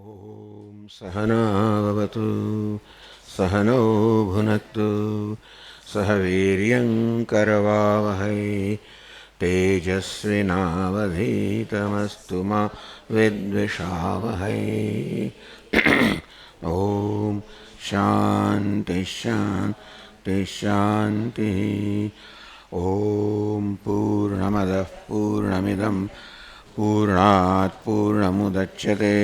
ॐ सहनाववतु सहनौ भुनक्तु सह वीर्यं करवावहै तेजस्विनावधीतमस्तु मा विद्विषावहै। ॐ शान्ति शान्ति शान्तिः। ॐ पूर्णमदः पूर्णमिदं पूर्णात् पूर्णमुदच्यते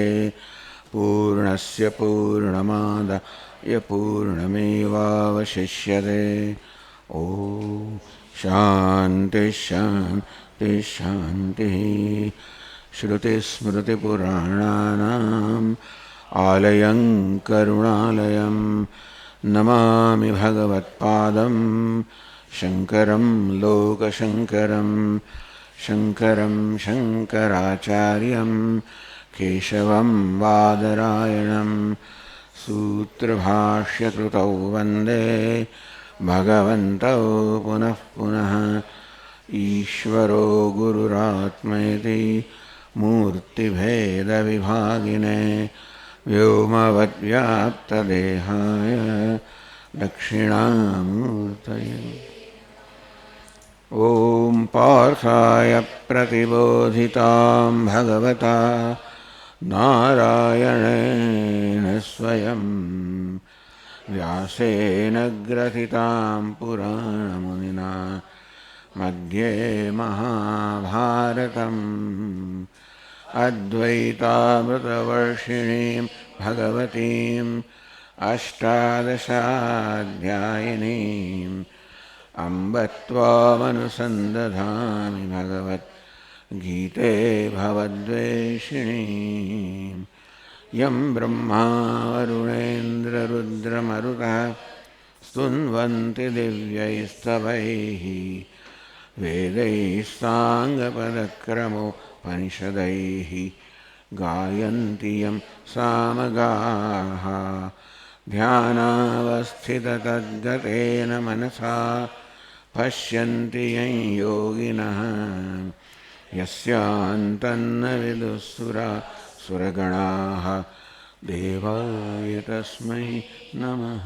पूर्णस्य पूर्णमादाय पूर्णमेवावशिष्यते। ॐ शान्ति शान्ति शान्तिः। श्रुतिस्मृतिपुराणानाम् आलयं करुणालयं नमामि भगवत्पादं शङ्करं लोकशङ्करं शङ्करं शङ्कराचार्यं केशवं बादरायणं सूत्रभाष्यकृतौ वन्दे भगवन्तौ पुनः पुनः। ईश्वरो गुरुरात्मेति मूर्तिभेदविभागिने व्योमवद्व्याप्तदेहाय दक्षिणामूर्तये। ॐ पार्थाय प्रतिबोधितां भगवता नारायणेन स्वयं व्यासेन ग्रथितां पुराणमुनिना मध्ये महाभारतम् अद्वैतामृतवर्षिणीं भगवतीम् अष्टादशाध्यायिनीम् अम्ब त्वामनुसन्दधामि भगवद्गीते भवद्वेषिणीम्। यं ब्रह्मा वरुणेन्द्ररुद्रमरुतः स्तुन्वन्ति दिव्यैस्तवैः वेदैः साङ्गपदक्रमोपनिषदैः गायन्ति यं सामगाः ध्यानावस्थिततद्गतेन मनसा पश्यन्ति यं योगिनः यस्यान्तन्न विदुःसुरगणाः देवाय तस्मै नमः।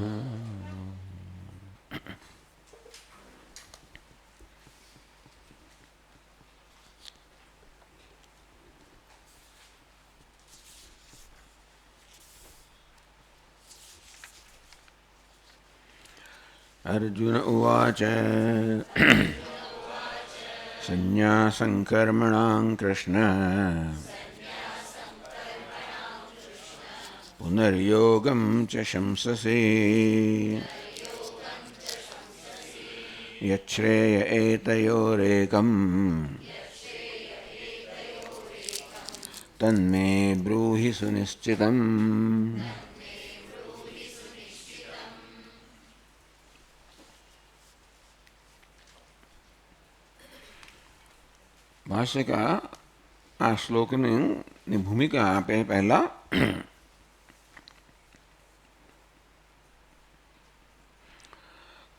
अर्जुन उवाच संन्यासं कर्मणां कृष्ण पुनर्योगं च शंससि यच्छ्रेय एतयोरेकम् तन्मे ब्रूहि सुनिश्चितम्। भाष्य का आ श्लोक ने भूमिका पे पहला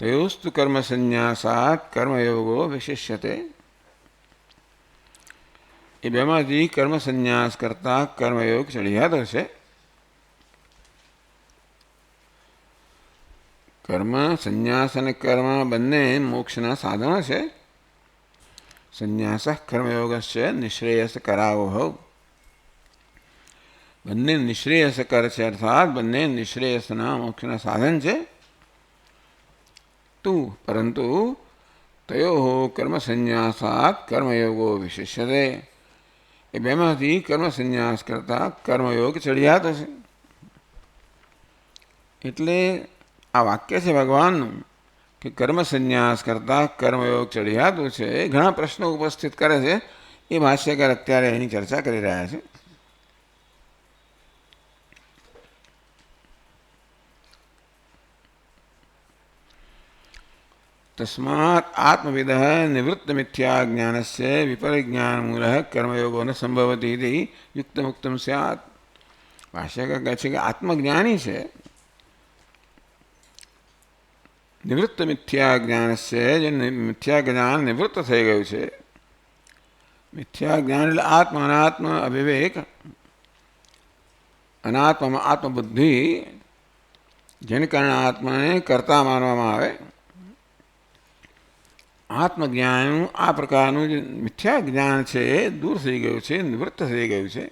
तयोस्तु कर्म संन्यासात् कर्मयोगो विशिष्यते। ये बेमाजी कर्म संन्यास करता कर्मयोग चढ़िया तो से कर्म संन्यास અને કર્મ બંને મોક્ષના સાધનો છે। संन्यास कर्मयोगस्य निःश्रेयस करावहौ बन्ने निःश्रेयस कर छे अर्थात बन्ने निःश्रेयसना मोक्षना साधन छे। तू परंतु तयोः कर्म संन्यासात् कर्मयोगो विशिष्यते। ए बेमांथी कर्म संन्यास करता कर्मयोग चढ़ियातो छे। एटले आ वाक्य छे भगवाननुं कि कर्म संन्यास करता कर्मयोग चढ़ियातो छे। घणा प्रश्नों उपस्थित करे छे। ये भाष्यकार अत्यारे एनी चर्चा करी रह्या छे। तस्मात् आत्मविदः निवृत्त मिथ्या ज्ञानस्य विपरिज्ञानमूलः कर्मयोगो न संभवति इति युक्तमुक्तं स्यात्। भाष्यकार कहे छे कि आत्मज्ञानी छे निवृत्त मिथ्या ज्ञान से जो मिथ्या ज्ञान निवृत्त थई गयुं छे। मिथ्या ज्ञान એટલે આત્મ અનાત્મ અવિવેક અનાત્મામાં આત્મબુદ્ધિ, જેને કારણે આત્માને કર્તા માનવામાં આવે, આત્મજ્ઞાનનું આ પ્રકારનું જે મિથ્યા જ્ઞાન છે એ દૂર થઈ ગયું છે, નિવૃત્ત થઈ ગયું છે.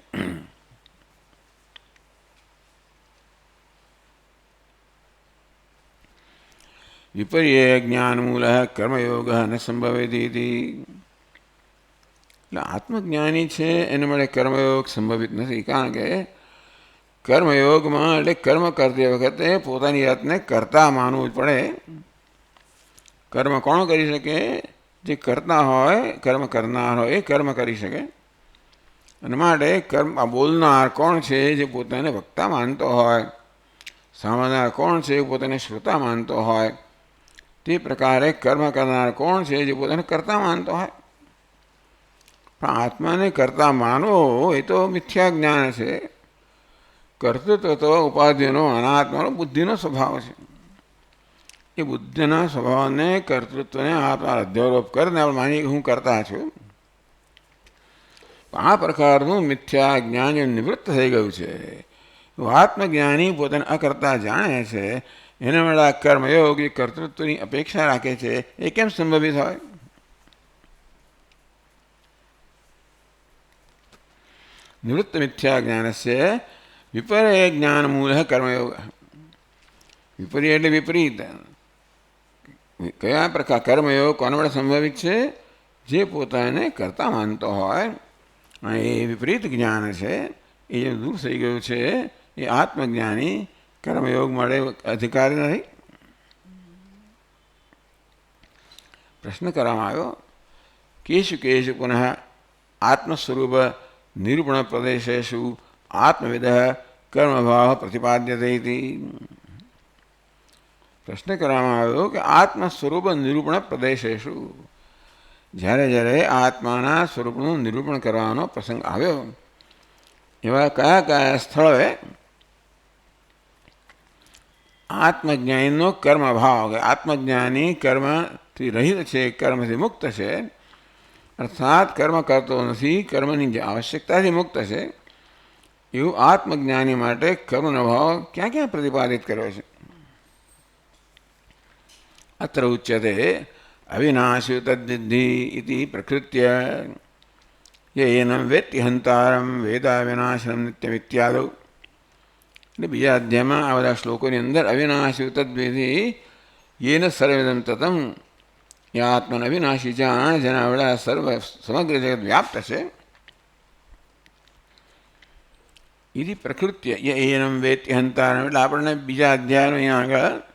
વિપર્ય જ્ઞાનમૂલ કર્મયોગ ન સંભવેત ઇતિ. એટલે આત્મજ્ઞાની છે એને મળે કર્મયોગ સંભવિત નથી. કારણ કે કર્મયોગમાં એટલે કર્મ કરતી વખતે પોતાની જાતને કરતા માનવું જ પડે. કર્મ કોણ કરી શકે? જે કરતા હોય, કર્મ કરનાર હોય એ કર્મ કરી શકે. અને માટે કર્મ બોલનાર કોણ છે? જે પોતાને વક્તા માનતો હોય. સાંભળનાર કોણ છે? પોતાને શ્રોતા માનતો હોય. તે પ્રકારે કર્મ કરનાર કોણ છે? જે પોતાને કરતા માનતો હોય. પણ આત્માને કરતા માનવો એ તો મિથ્યા જ્ઞાન છે. કર્તૃત્વ તો ઉપાધિનો, અનાત્માનો બુદ્ધિનો સ્વભાવ છે. એ બુદ્ધિના સ્વભાવને, કર્તૃત્વને આત્મા અધ્યારોપ કરીને આપણે માનીએ કે હું કરતા છું. આ પ્રકારનું મિથ્યા જ્ઞાન જે નિવૃત્ત થઈ ગયું છે, આત્મજ્ઞાની પોતાને અકર્તા જાણે છે, એના માટે આ કર્મયોગ એ કર્તૃત્વની અપેક્ષા રાખે છે, એ કેમ સંભવિત હોય? નિવૃત્ત મિથ્યા જ્ઞાનસ્ય વિપર્ય જ્ઞાન મૂળ કર્મયોગ. વિપર્ય એટલે વિપરીત. કયા પ્રકાર કર્મયોગ કોના વડે સંભવિત છે? જે પોતાને કરતા માનતો હોય. એ વિપરીત જ્ઞાન છે, એ જે દૂર થઈ ગયું છે, એ આત્મજ્ઞાની કર્મયોગ મળે અધિકારી નથી. પ્રશ્ન કરવામાં આવ્યો, કેશુ કેશુ પુનઃ આત્મસ્વરૂપ નિરૂપણ પ્રદેશેષુ આત્મવિદ કર્મભાવ પ્રતિપાદ્યતે ઇતિ. પ્રશ્ન કરવામાં આવ્યો કે આત્મ સ્વરૂપ નિરૂપણ પ્રદેશેષુ, જ્યારે જ્યારે આત્માના સ્વરૂપનું નિરૂપણ કરવાનો પ્રસંગ આવ્યો, એવા કયા કયા સ્થળોએ આત્મજ્ઞાનીનો કર્મભાવ, આત્મજ્ઞાની કર્મથી રહિત છે, કર્મથી મુક્ત છે, અર્થાત કર્મ કરતો નથી, કર્મની જે આવશ્યકતાથી મુક્ત છે, એવું આત્મજ્ઞાની માટે કર્મનો ભાવ ક્યાં ક્યાં પ્રતિપાદિત કર્યો છે? અત્ર ઉચ્યતે અવિનાશી તદ્વિદ્ધિ ઇતિ પ્રકૃત્ય યેન વેત્તિ હંતારમ વેદા વિનાશનમ નિત્યમ ઇત્યાદો. એટલે બીજા અધ્યાયમાં આ બધા શ્લોકોની અંદર અવિનાશી તદ્વિધિ યેન સર્વદમ તતમ, એ આત્મન અવિનાશી જાણ જેના વડા સર્વ સમગ્ર જગત વ્યાપ્ત છે. ઇતિ પ્રકૃત્ય યેનમ વેત્તિ હંતારમ, એટલે આપણને બીજા અધ્યાયનો અહીંયા આગળ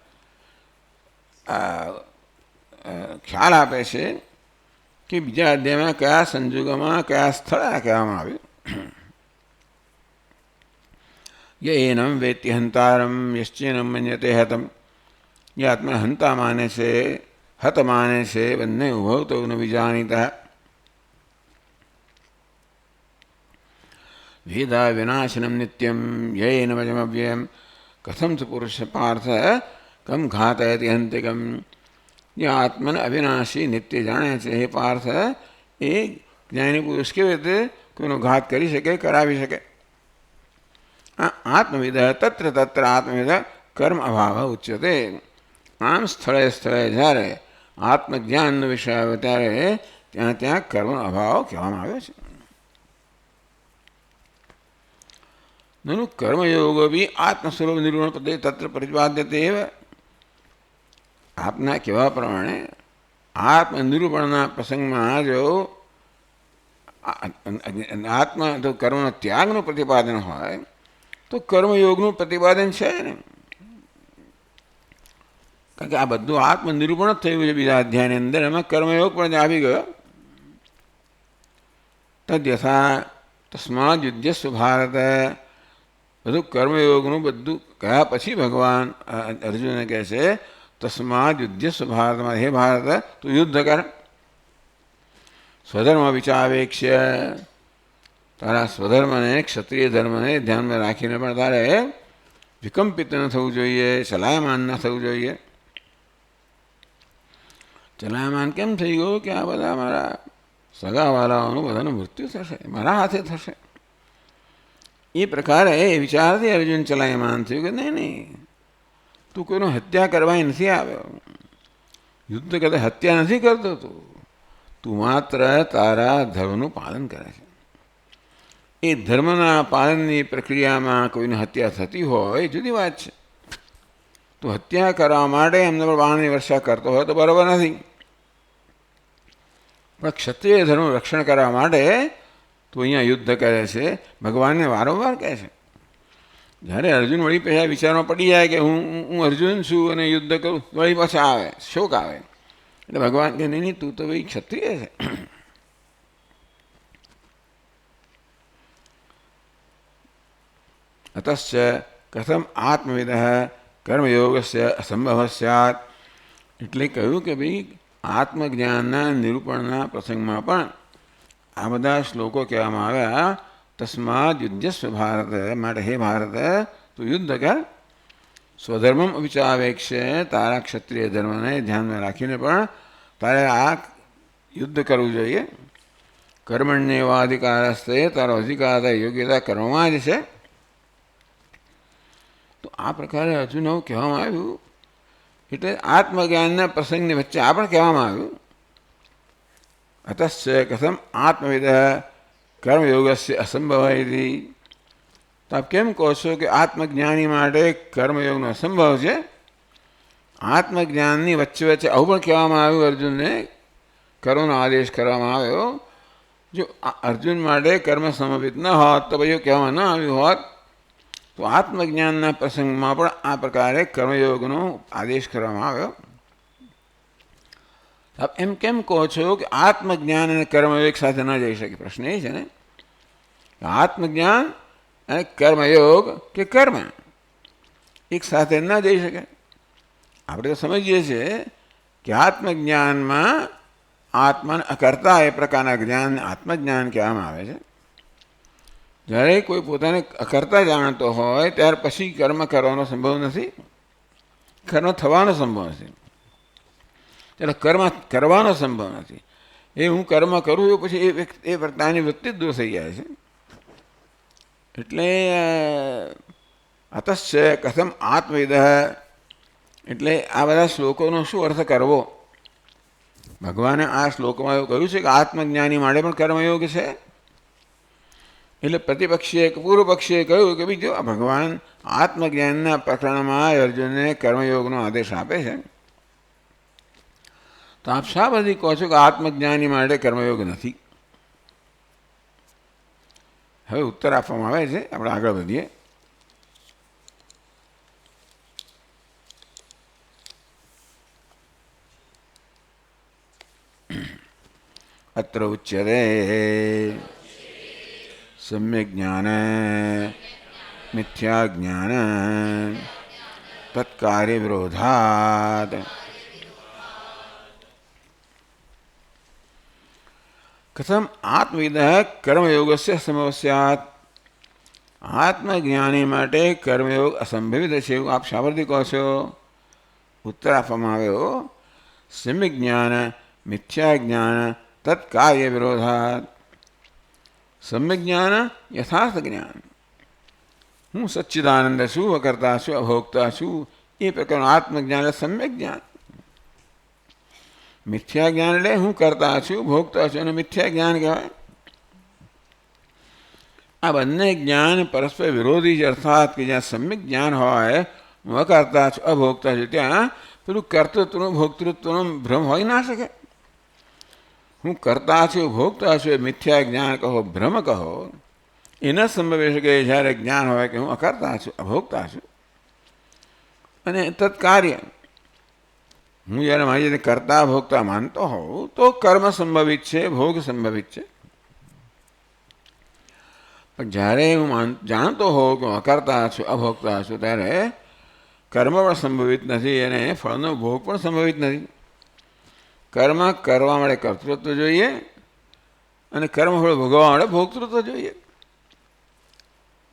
ખ્યાલ આપે છે કે બીજા અધ્યાયમાં કયા સંજોગોમાં કયા સ્થળે કહેવામાં આવ્યું. યેનમ વેત્તિ હંતારમ યશ્ચેનમ મન્યતે હતમ, એ આત્મા હંતા માને છે, હત માને છે, બંને ઉભવ તો ન વિજાનીતા. વેદા વિનાશનમ નિત્યમ યેન વજમવ્યયમ કથમ ચ પુરુષ પાર્થ કમ ઘાતયતિ હંતિકમ. જે આત્માને અવિનાશી નિત્ય જાણે છે, હે પાર્થ, એ જ્ઞાની પુરુષ કેવી રીતે કોઈનો ઘાત કરી શકે, કરાવી શકે? આત્મવિદ તત્ર તત્ર આત્મવિદ કર્મ અભાવ ઉચ્યતે. આમ સ્થળે સ્થળે જ્યારે આત્મજ્ઞાનનો વિષય આવે ત્યારે ત્યાં ત્યાં કર્મનો અભાવ કહેવામાં આવ્યો છે. નનુ કર્મયોગો બી આત્મસ્વરૂપ નિરૂપણ પદે તત્ર પ્રતિપાદ્યતે એવ. આપના કહેવા પ્રમાણે આત્મનિરૂપણના પ્રસંગમાં જો આત્મા તો કર્મનો ત્યાગનું પ્રતિપાદન હોય તો કર્મયોગનું પ્રતિપાદન છે ને. કારણ કે આ બધું આત્મનિરૂપણ જ થયું છે બીજા અધ્યાયની અંદર, એમાં કર્મયોગ પણ આવી ગયો. તદ્યથા તસ્માદ યુદ્ધસ્વ ભારત, બધું કર્મયોગનું બધું કયા પછી ભગવાન અર્જુનને કહે છે તસ્માદ યુદ્ધસ્વ ભારતમાં, હે ભારત તું યુદ્ધ કર. સ્વધર્મ વિચાવેક્ષ્ય, તારા સ્વધર્મને, ક્ષત્રિય ધર્મને ધ્યાનમાં રાખીને પણ તારે વિકંપિત ન થવું જોઈએ, ચલાયમાન ન થવું જોઈએ. ચલાયમાન કેમ થઈ ગયું કે આ બધા મારા સગાવાલાઓનું બધાનું મૃત્યુ થશે, મારા હાથે થશે, એ પ્રકારે એ વિચારથી અર્જુન ચલાયમાન થયું કે નહીં નહીં, તું કોઈનો હત્યા કરવા નથી આવ્યો, યુદ્ધ કરતા હત્યા નથી કરતો, તું માત્ર તારા ધર્મનું પાલન કરે છે. એ ધર્મના પાલનની પ્રક્રિયામાં કોઈની હત્યા થતી હોય એ જુદી વાત છે. તું હત્યા કરવા માટે એમને પણ બાણની વર્ષા કરતો હોય તો બરાબર નથી, પણ ક્ષત્રિય ધર્મનું રક્ષણ કરવા માટે તું અહીંયા યુદ્ધ કરે છે. ભગવાનને વારંવાર કહે છે. જ્યારે અર્જુન વળી પહેલાં વિચારમાં પડી જાય કે હું અર્જુન છું અને યુદ્ધ કરું, વળી પાછા આવે, શોક આવે. એટલે ભગવાન કે નહીં તું તો ભાઈ ક્ષત્રિય છે. અતશ્ચ કથમ આત્મવિદ કર્મયોગસ્ય અસંભવ સ્યાત. એટલે કહ્યું કે ભાઈ આત્મજ્ઞાનના નિરૂપણના પ્રસંગમાં પણ આ બધા શ્લોકો કહેવામાં આવ્યા. તસ્માદ યુદ્ધસ્વ ભારત, માટે હે ભારત તું યુદ્ધ કર. સ્વધર્મમ અવિચાવેક્ષે, તારા ક્ષત્રિય ધર્મને ધ્યાનમાં રાખીને પણ તારે આ યુદ્ધ કરવું જોઈએ. કર્મણ્યેવા અધિકારસ્તે, તારો અધિકાર યોગ્યતા કરવામાં જ છે. તો આ પ્રકારે અર્જુન એવું કહેવામાં આવ્યું. એટલે આત્મજ્ઞાનના પ્રસંગની વચ્ચે આ પણ કહેવામાં આવ્યું. અતશ્ચ કથમ આત્મવિદ કર્મયોગસ્ય અસંભવ. તો આપ કેમ કહો છો કે આત્મજ્ઞાની માટે કર્મયોગનો અસંભવ છે? આત્મજ્ઞાનની વચ્ચે વચ્ચે આવું પણ કહેવામાં આવ્યું અર્જુનને, કર્મનો આદેશ કરવામાં આવ્યો. જો અર્જુન માટે કર્મ સમર્પિત ન હોત તો પછી કહેવામાં ન આવ્યું હોત, તો આત્મજ્ઞાનના પ્રસંગમાં પણ આ પ્રકારે કર્મયોગનો આદેશ કરવામાં આવ્યો. આપ એમ કેમ કહો છો કે આત્મજ્ઞાન અને કર્મયોગ સાથે ન જઈ શકે? પ્રશ્ન એ છે ને, આત્મજ્ઞાન અને કર્મયોગ કે કર્મ એક સાથે ન જઈ શકે. આપણે તો સમજીએ છીએ કે આત્મજ્ઞાનમાં આત્માને અકર્તા એ પ્રકારના જ્ઞાન આત્મજ્ઞાન કહેવામાં આવે છે. જ્યારે કોઈ પોતાને અકર્તા જાણતો હોય ત્યાર પછી કર્મ કરવાનો સંભવ નથી, કર્મ થવાનો સંભવ નથી. ત્યારે કર્મ કરવાનો સંભવ નથી. એ હું કર્મ કરું છું પછી એ પ્રકારની વૃત્તિ જ દૂર થઈ જાય છે. એટલે અતશ્ચ કથમ આત્મવિદ, એટલે આ બધા શ્લોકોનો શું અર્થ કરવો? ભગવાને આ શ્લોકમાં એવું કહ્યું છે કે આત્મજ્ઞાની માટે પણ કર્મયોગ છે. એટલે પ્રતિપક્ષીએ પૂર્વ પક્ષીએ કહ્યું કે બીજો ભગવાન આત્મજ્ઞાનના પ્રકરણમાં અર્જુનને કર્મયોગનો આદેશ આપે છે. તો આપ શા બધી કહો છો કે આત્મજ્ઞાની માટે કર્મયોગ નથી? હવે ઉત્તર આપવામાં આવે છે. આપણે આગળ વધીએ. અત્ર ઉચ્યતે સમ્યક જ્ઞાન મિથ્યા જ્ઞાન તત્કાર્ય વિરોધાત. કથમ આત્મવિદ કર્મયોગસ્ય અસંભવ સ્યાત. આત્મજ્ઞાની માટે કર્મયોગ અસંભવિત છે એવું આપ શા પરથી કહો છો? ઉત્તર આપવામાં આવ્યો, સમ્યક જ્ઞાન મિથ્યા જ્ઞાન તત્કાર્ય વિરોધાત. સમ્યક જ્ઞાન યથાર્થ જ્ઞાન, હું સચ્ચિદાનંદ છું, અકર્તા છું, અભોક્તા છું, એ પ્રકારનું આત્મજ્ઞાન એટલે સમ્યક જ્ઞાન. મિથ્યા જ્ઞાન એટલે હું કરતા છું, ભોગતા છું, અને મિથ્યા જ્ઞાન કહેવાય. આ બંને જ્ઞાન પરસ્પર વિરોધી છે. અર્થાત કે જ્યાં સમ્યક જ્ઞાન હોય, હું અકર્તા છું, અભોગતા છું, ત્યાં પેલું કર્તૃત્વનું ભોક્તૃત્વનો ભ્રમ હોઈ ના શકે. હું કરતા છું, ભોગતા છું, એ મિથ્યા જ્ઞાન કહો, ભ્રમ કહો, એ ન સંભવી શકે જ્યારે જ્ઞાન હોય કે હું અકર્તા છું, અભોગતા છું. અને તત્કાર્ય, હું જ્યારે મારી રીતે કરતા ભોગતા માનતો હોઉં તો કર્મ સંભવિત છે, ભોગ સંભવિત છે. પણ જ્યારે હું જાણતો હોઉં કે હું અકર્તા છું, અભોગતા છું, ત્યારે કર્મ પણ સંભવિત નથી અને ફળનો ભોગ પણ સંભવિત નથી. કર્મ કરવા માટે કર્તૃત્વ જોઈએ અને કર્મફળ ભોગવવા માટે ભોગતૃત્વ જોઈએ.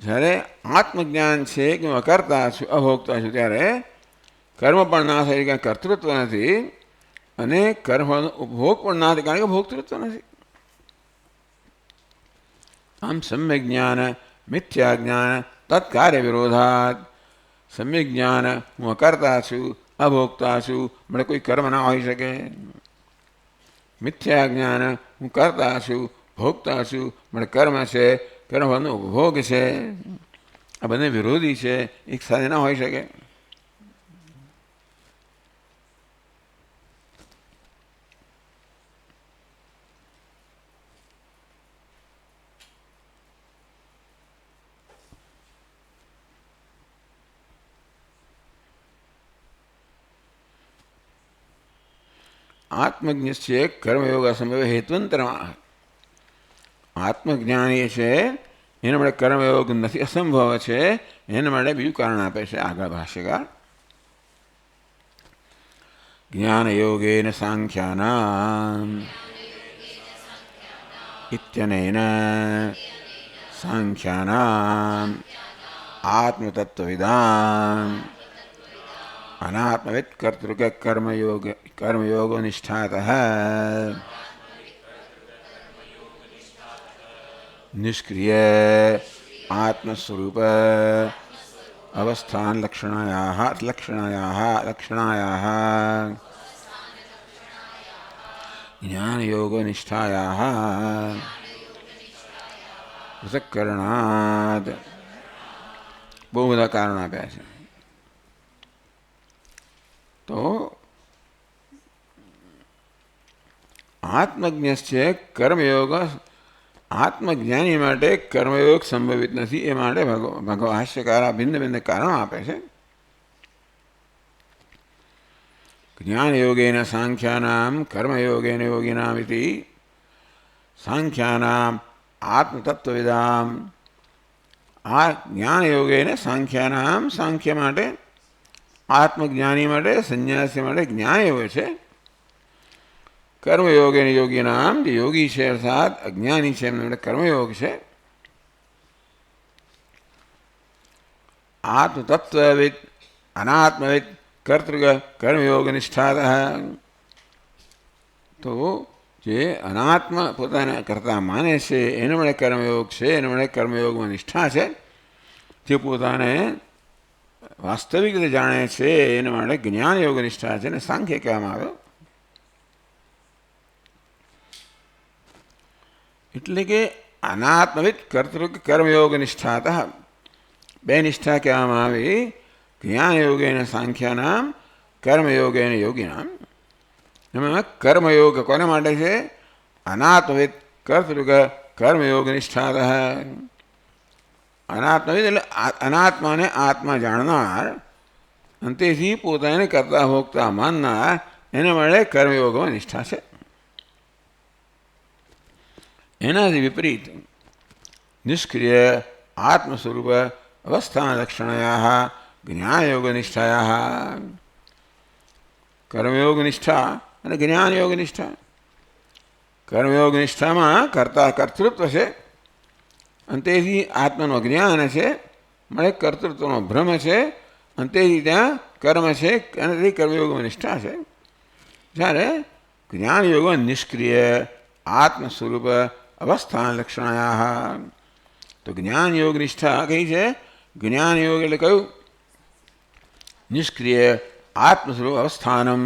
જ્યારે આત્મજ્ઞાન છે કે હું અકર્તા છું, અભોગતા છું, ત્યારે કર્મ પણ ના થાય કારણ કે કર્તૃત્વ નથી અને કર્મફળનો ઉપભોગ પણ ના થાય કારણ કે ભોગતૃત્વ નથી. આમ સમ્યક જ્ઞાન મિથ્યા જ્ઞાન તત્કાર્ય વિરોધાત. સમ્યક જ્ઞાન હું અકર્તા છું, અભોગતા છું, મને કોઈ કર્મ ના હોઈ શકે. મિથ્યા જ્ઞાન હું કરતા છું, ભોગતા છું, મને કર્મ છે, કર્મનો ઉપભોગ છે. આ બંને વિરોધી છે, એક સાથે ના હોઈ શકે. આત્મજ્ઞસ્ય કર્મયોગ અસંભવ હેતુંતરમાં. આત્મજ્ઞાન એ છે એના માટે કર્મયોગ નથી, અસંભવ છે. એના માટે બીજું કારણ આપે છે આગળ ભાષ્યકાર. જ્ઞાન યોગેન સાંખ્યાનામ ઇત્યનેન સાંખ્યાનામ આત્મતત્વવિદામ અનાત્મવિદ કર્તૃક કર્મયોગો નિષ્ઠાતઃ નિષ્ક્રિય આત્મસ્વરૂપ અવસ્થાન લક્ષણાયાઃ જ્ઞાનયોગો નિષ્ઠાયાઃ પૃથક્કરણાદ. બહુ બધા કારણ આપ્યા છે. તો આત્મજ્ઞસ્ય કર્મયોગ, આત્મજ્ઞાની માટે કર્મયોગ સંભવિત નથી. એ માટે ભાષ્યકાર ભિન્ન ભિન્ન કારણો આપે છે. જ્ઞાનયોગેન સાંખ્યાનામ કર્મયોગેન યોગિનામ ઇતિ. સાંખ્યાનામ આત્મતત્વવિદામ. આ જ્ઞાનયોગેન સાંખ્યાનામ, સાંખ્ય માટે, આત્મજ્ઞાની માટે, સંન્યાસી માટે જ્ઞાનયોગ છે. કર્મયોગ અને યોગીનામ, જે યોગી છે અર્થાત અજ્ઞાની છે એમના માટે કર્મયોગ છે. આત્મતત્વવિદ અનાત્મવિદ કર્તૃક કર્મયોગ નિષ્ઠાત. તો જે અનાત્મ પોતાના કરતા માને છે એના માટે કર્મયોગ છે, એના માટે કર્મયોગમાં નિષ્ઠા છે. જે પોતાને વાસ્તવિક રીતે જાણે છે એના માટે જ્ઞાન યોગ નિષ્ઠા છે, અને સાંખ્ય કહેવામાં આવ્યો. એટલે કે અનાત્મવિદ કર્તૃક કર્મયોગ નિષ્ઠાત. બે નિષ્ઠા કહેવામાં આવી. જ્ઞાન યોગેન સાંખ્યાનામ, કર્મયોગેન યોગીનામ. એમાં કર્મયોગ કોને માટે છે? અનાત્મવિદ કર્તૃક કર્મયોગ નિષ્ઠાત. અનાત્મવિદ એટલે અનાત્માને આત્મા જાણનાર, અને તેથી પોતાને કરતા ભોગતા માનનાર, એના માટે કર્મયોગમાં નિષ્ઠા છે. એનાથી વિપરીત નિષ્ક્રિય આત્મ સ્વરૂપ અવસ્થાન લક્ષણાયા જ્ઞાનયોગ નિષ્ઠાયા. કર્મયોગ નિષ્ઠા અને જ્ઞાનયોગ નિષ્ઠા. કર્મયોગ નિષ્ઠામાં કર્તા કર્તૃત્વ છે, અને તેથી આત્માનો જ્ઞાન છે, મળે કર્તૃત્વનો ભ્રમ છે, અને તેથી ત્યાં કર્મ છે, અને તેથી કર્મયોગમાં નિષ્ઠા છે. જ્યારે જ્ઞાનયોગ નિષ્ક્રિય આત્મ સ્વરૂપ અવસ્થાન લક્ષણાયા. તો જ્ઞાનયોગ નિષ્ઠા કઈ છે? જ્ઞાનયોગ એટલે કયું? નિષ્ક્રિય આત્મ સ્વરૂપ અવસ્થાનમ.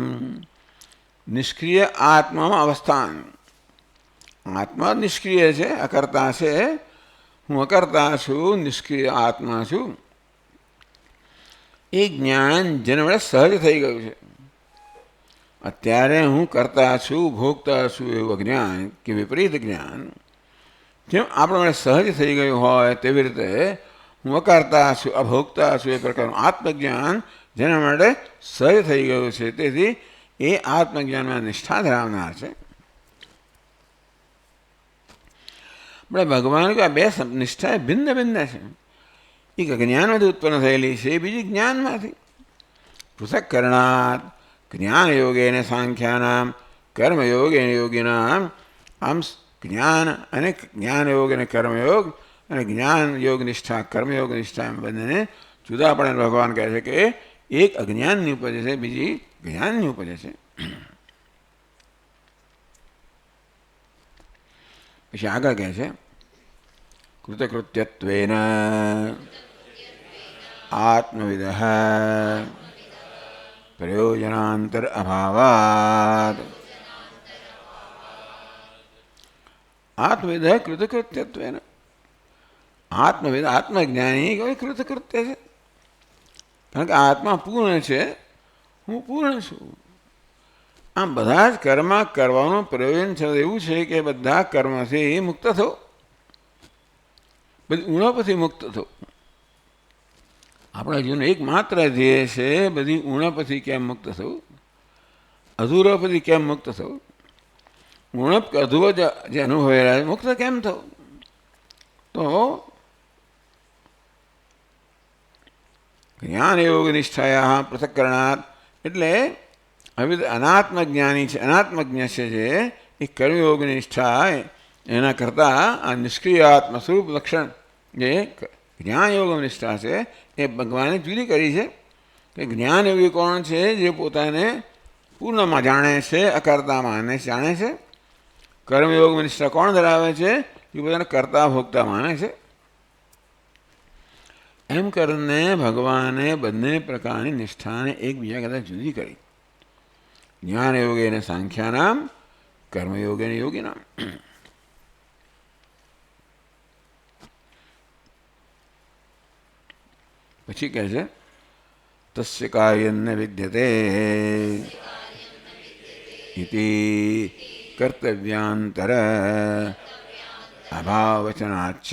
નિષ્ક્રિય આત્મામાં અવસ્થાન. આત્મા નિષ્ક્રિય છે, અકર્તા છે. હું અકર્તા છું, નિષ્ક્રિય આત્મા છું. એ જ્ઞાન જેને વડે સહજ થઈ ગયું છે. અત્યારે હું કરતા છું, ભોગતા છું એવું અજ્ઞાન કે વિપરીત જ્ઞાન જેમ આપણા માટે સહજ થઈ ગયું હોય તેવી રીતે હું અકર્તા છું, અભોગતા છું એ પ્રકારનું આત્મજ્ઞાન જેના માટે સહજ થઈ ગયું છે. તેથી એ આત્મજ્ઞાનમાં નિષ્ઠા ધરાવનાર છે. આપણે ભગવાન કે આ બે નિષ્ઠા ભિન્ન ભિન્ન છે. એક અજ્ઞાનમાંથી ઉત્પન્ન થયેલી છે, બીજી જ્ઞાનમાંથી. પૃથક્કરણાત જ્ઞાનયોગેન સાંખ્યાનામ કર્મયોગેન યોગીનામ. આમ જ્ઞાન અને જ્ઞાનયોગ અને કર્મયોગ અને જ્ઞાનયોગ નિષ્ઠા કર્મયોગ નિષ્ઠા એમ બંનેને જુદા પડે. ભગવાન કહે છે કે એક અજ્ઞાનની ઉપજે છે, બીજી જ્ઞાનની ઉપજે છે. પછી આગળ કહે છે कृतकृत्यत्वेन आत्मविदः प्रयोजनांतर अभावात्। आत्मविदः कृतकृत्यत्वेन, आत्मविद आत्मज्ञानी कोई कृतकृत्ય છે, કારણ કે આત્મા પૂર્ણ છે, હું પૂર્ણ છું. આમ બધા જ કર્મ કરવાનું પ્રયોજન છે એવું છે કે બધા કર્મથી મુક્ત થો, બધી ઉણપથી મુક્ત થો. આપણા જીવનનો એકમાત્ર ધ્યેય છે બધી ઉણપથી કેમ મુક્ત થવું, અધૂરાપથી કેમ મુક્ત થવું, ઉણપ કે અધૂરો જે અનુભવેલા મુક્ત કેમ થવું. તો જ્ઞાન યોગ નિષ્ઠાયા પૃથક્કરણાત એટલે હવે અનાત્મ જ્ઞાની છે, અનાત્મજ્ઞ છે જે એ કર્મયોગની નિષ્ઠા એના કરતાં આ નિષ્ક્રિય આત્મ સ્વરૂપ લક્ષણ જે જ્ઞાન યોગ નિષ્ઠા છે એ ભગવાને જુદી કરી છે. કે જ્ઞાન યોગી કોણ છે? જે પોતાને પૂર્ણમાં જાણે છે, અકર્તામાં જાણે છે. કર્મયોગ નિષ્ઠા કોણ ધરાવે છે? એ પોતાને કર્તા ભોગતા માને છે. એમ કરીને ભગવાને બંને પ્રકારની નિષ્ઠાને એકબીજા કરતાં જુદી કરી. જ્ઞાન યોગે અને સાંખ્યાનામ, કર્મયોગે અને યોગીનામ. પછી કહે છે તસ્ય કાર્યન્ન વિદ્યતે ઇતિ કર્તવ્યાંતર અભાવવચનાચ્ચ.